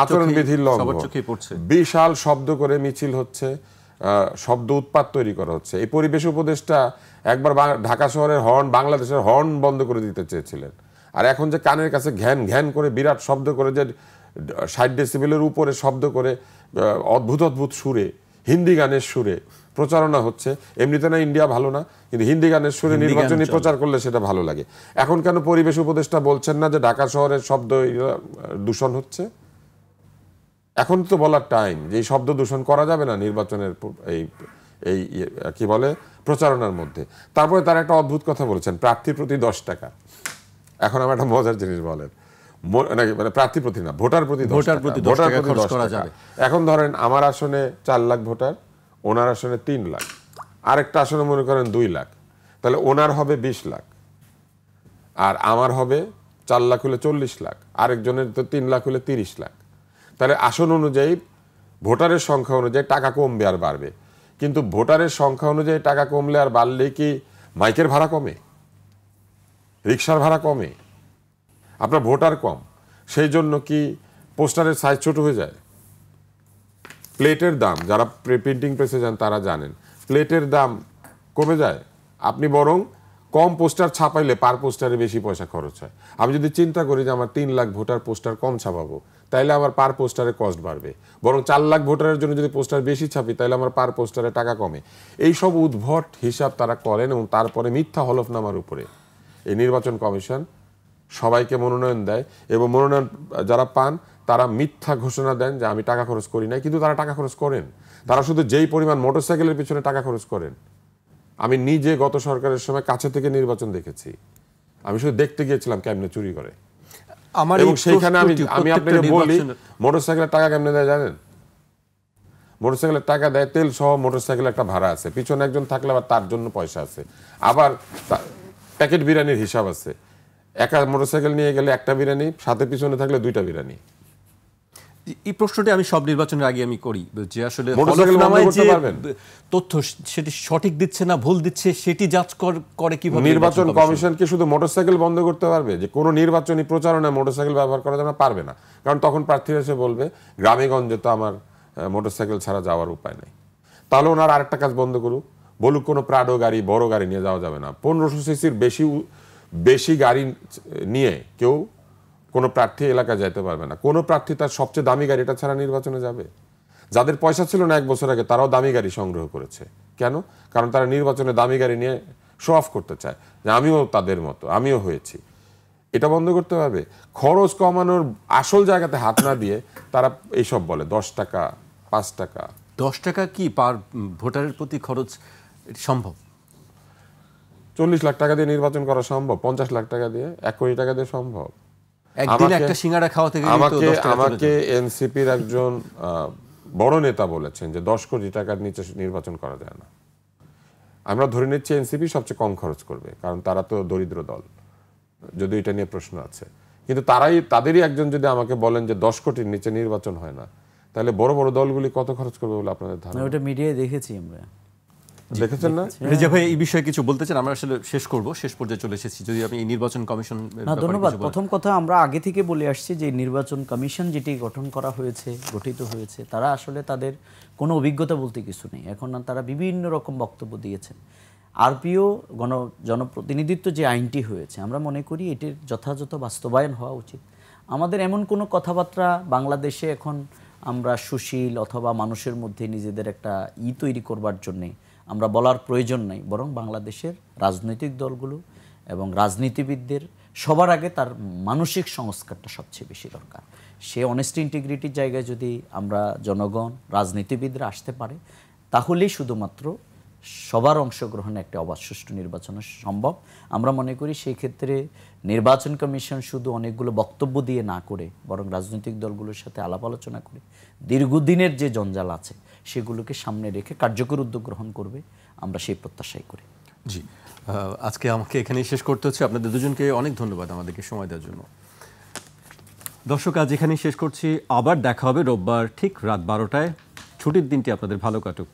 আচরণবিধির লঙ্ঘন। বিশাল শব্দ করে মিছিল হচ্ছে, শব্দ উৎপাত তৈরি করা হচ্ছে। এই পরিবেশ উপদেষ্টা একবার ঢাকা শহরের হর্ন, বাংলাদেশের হর্ন বন্ধ করে দিতে চেয়েছিলেন, আর এখন যে কানের কাছে ঘ্যান ঘ্যান করে বিরাট শব্দ করে যে 60 ডেসিবেলের উপরে শব্দ করে অদ্ভুত অদ্ভুত সুরে, হিন্দি গানের সুরে প্রচারণা হচ্ছে। এমনিতে না ইন্ডিয়া ভালো না, কিন্তু হিন্দি গানের সুরে নির্বাচনী প্রচার করলে সেটা ভালো লাগে। এখন কেন পরিবেশ উপদেষ্টা বলছেন না যে ঢাকা শহরের শব্দ দূষণ হচ্ছে? এখন তো বলার টাইম যে এই শব্দ দূষণ করা যাবে না নির্বাচনের এই কি বলে প্রচারণার মধ্যে। তারপরে তারা একটা অদ্ভুত কথা বলেছেন, প্রার্থীর প্রতি 10 টাকা। এখন আমার একটা মজার জিনিস বলেন, মানে প্রার্থী প্রতি না, ভোটার প্রতি 10 টাকা। এখন ধরেন আমার আসনে 4 লাখ ভোটার, ওনার আসনে 3 লাখ, আরেকটা আসনে মনে করেন 2 লাখ, তাহলে ওনার হবে 20 লাখ, আর আমার হবে 4 লাখ হলে 40 লাখ, আরেকজনের তো 3 লাখ হলে 30 লাখ। তাহলে আসন অনুযায়ী ভোটারের সংখ্যা অনুযায়ী টাকা কমবে আর বাড়বে। কিন্তু ভোটারের সংখ্যা অনুযায়ী টাকা কমলে আর বাড়লে কি মাইকের ভাড়া কমে, রিক্সার ভাড়া কমে? আপনার ভোটার কম, সেই জন্য কি পোস্টারের সাইজ ছোট হয়ে যায়? প্লেটের দাম, যারা প্রিন্টিং প্রেসে যান তারা জানেন, প্লেটের দাম কমে যায়। আপনি বরং কম পোস্টার ছাপাইলে পার পোস্টারে বেশি পয়সা খরচ হয়। আমি যদি চিন্তা করি যে আমার 3 লাখ ভোটার পোস্টার কম ছাপাবো, তাইলে আমার পার পোস্টারে কস্ট বাড়বে। বরং 4 লাখ ভোটারের জন্য যদি পোস্টার বেশি ছাপি, তাহলে আমার পার পোস্টারে টাকা কমে। এই সব উদ্ভট হিসাব তারা করেন এবং তারপরে মিথ্যা হলফনামার উপরে এই নির্বাচন কমিশন সবাইকে মনোনয়ন দেয়, এবং মনোনয়ন যারা পান তারা মিথ্যা ঘোষণা দেন যে আমি টাকা খরচ করি নাই, কিন্তু তারা টাকা খরচ করেন। তারা শুধু যেই পরিমাণ মোটরসাইকেলের পিছনে টাকা খরচ করেন, আমি নিজে গত সরকারের সময় কাছে থেকে নির্বাচন দেখেছি। আমি শুধু দেখতে গিয়েছিলাম কেমনে চুরি করে। এবং সেইখানে আমি আপনাকে বলি, মোটরসাইকেলের টাকা কেমনে দেয় জানেন? মোটরসাইকেলের টাকা দেয় তেল সহ, মোটরসাইকেলের একটা ভাড়া আছে, পিছনে একজন থাকলে আবার তার জন্য পয়সা আছে, আবার প্যাকেট বিরিয়ানির হিসাব আছে। একা মোটরসাইকেল নিয়ে গেলে একটা বিরিয়ানি, সাথে পিছনে থাকলে 2টা বিরিয়ানি। এই প্রশ্নটি আমি সব নির্বাচনের আগে আমি করি যে আসলে তথ্য সেটি সঠিক দিচ্ছে না ভুল দিচ্ছে, সেটি যাচ করে কিভাবে নির্বাচন কমিশন কি শুধু মোটরসাইকেল বন্ধ করতে পারবে? যে কোনো নির্বাচনী প্রচারণায় মোটরসাইকেল ব্যবহার করা যাবে না? পারবে না, কারণ তখন প্রার্থীরা এসে বলবে গ্রামে গঞ্জে তো আমার মোটরসাইকেল ছাড়া যাওয়ার উপায় নেই। তাহলে ওনার আরেকটা কাজ বন্ধ করুক, বলুক কোনো প্রাডো গাড়ি, বড় গাড়ি নিয়ে যাওয়া যাবে না। 1500 সিসির বেশি গাড়ি নিয়ে কেউ কোনো প্রার্থী এলাকায় যেতে পারবে না। কোনো প্রার্থী তার সবচেয়ে দামি গাড়িটা ছাড়া নির্বাচনে যাবে? যাদের পয়সা ছিল না 1 বছর আগে, তারাও দামি গাড়ি সংগ্রহ করেছে। কেন? কারণ তারা নির্বাচনে দামি গাড়ি নিয়ে শো অফ করতে চায় যে আমিও তাদের মতো, আমিও হয়েছি। এটা বন্ধ করতে হবে। খরচ কমানোর আসল জায়গাতে হাত না দিয়ে তারা এইসব বলে 10 টাকা 5 টাকা। 10 টাকা কি পার ভোটারের প্রতি খরচ সম্ভব? 40 লাখ টাকা দিয়ে নির্বাচন করা সম্ভব? 50 লাখ টাকা দিয়ে, 1 কোটি টাকা দিয়ে সম্ভব? একদিনে একটা সিঙ্গাড়া খাওয়াতে গেলে আমাকে এনসিপির একজন বড় নেতা বলেছেন যে 10 কোটি টাকার নিচে নির্বাচন করা যায় না। আমরা ধরে নিচ্ছি এনসিপি সবচেয়ে কম খরচ করবে, কারণ তারা তো দরিদ্র দল, যদি এটা নিয়ে প্রশ্ন আছে। কিন্তু তাদেরই একজন যদি আমাকে বলেন যে 10 কোটির নিচে নির্বাচন হয় না, তাহলে বড় বড় দলগুলি কত খরচ করবে বলে আপনাদের ধারণা? ওটা মিডিয়ায় দেখেছি আমরা। দেখেছেন না? রেজা ভাই এই বিষয়ে কিছু বলতে চান? আমরা আসলে শেষ পর্যায়ে চলে এসেছি। যদি আমি এই নির্বাচন কমিশন। ধন্যবাদ। প্রথম কথা, আমরা আগে থেকে বলে আসছি যে নির্বাচন কমিশন যেটি গঠিত হয়েছে তারা আসলে তাদের কোনো অভিজ্ঞতা বলতে কিছু নেই। এখন তারা বিভিন্ন রকম বক্তব্য দিয়েছেন। আরপিও জনপ্রতিনিধিত্ব যে আইনটি হয়েছে, আমরা মনে করি এটির যথাযথ বাস্তবায়ন হওয়া উচিত। আমাদের এমন কোনো কথাবার্তা বাংলাদেশে এখন আমরা সুশীল অথবা মানুষের মধ্যে নিজেদের একটা তৈরি করবার জন্যে আমরা বলার প্রয়োজন নাই, বরং বাংলাদেশের রাজনৈতিক দলগুলো এবং রাজনীতিবিদদের সবার আগে তার মানসিক সংস্কারটা সবচেয়ে বেশি দরকার। সে অনেস্টি ইন্টিগ্রিটির জায়গায় যদি আমরা জনগণ রাজনীতিবিদরা আসতে পারে, তাহলেই শুধুমাত্র সবার অংশগ্রহণে একটা অবাধ সুষ্ঠু নির্বাচন সম্ভব। আমরা মনে করি সেই ক্ষেত্রে নির্বাচন কমিশন শুধু অনেকগুলো বক্তব্য দিয়ে না করে, বরং রাজনৈতিক দলগুলোর সাথে আলাপ আলোচনা করে দীর্ঘদিনের যে জঞ্জাল আছে সেগুলোকে সামনে রেখে কার্যকর উদ্যোগ গ্রহণ করবে, আমরা সেই প্রত্যাশাই করি। জি, আজকে আমাকে এখানেই শেষ করতে হচ্ছে। আপনাদের দুজনকে অনেক ধন্যবাদ আমাদেরকে সময় দেওয়ার জন্য। দর্শক, আজ এখানেই শেষ করছি। আবার দেখা হবে রোববার ঠিক রাত 12টায়। ছুটির দিনটি আপনাদের ভালো কাটুক।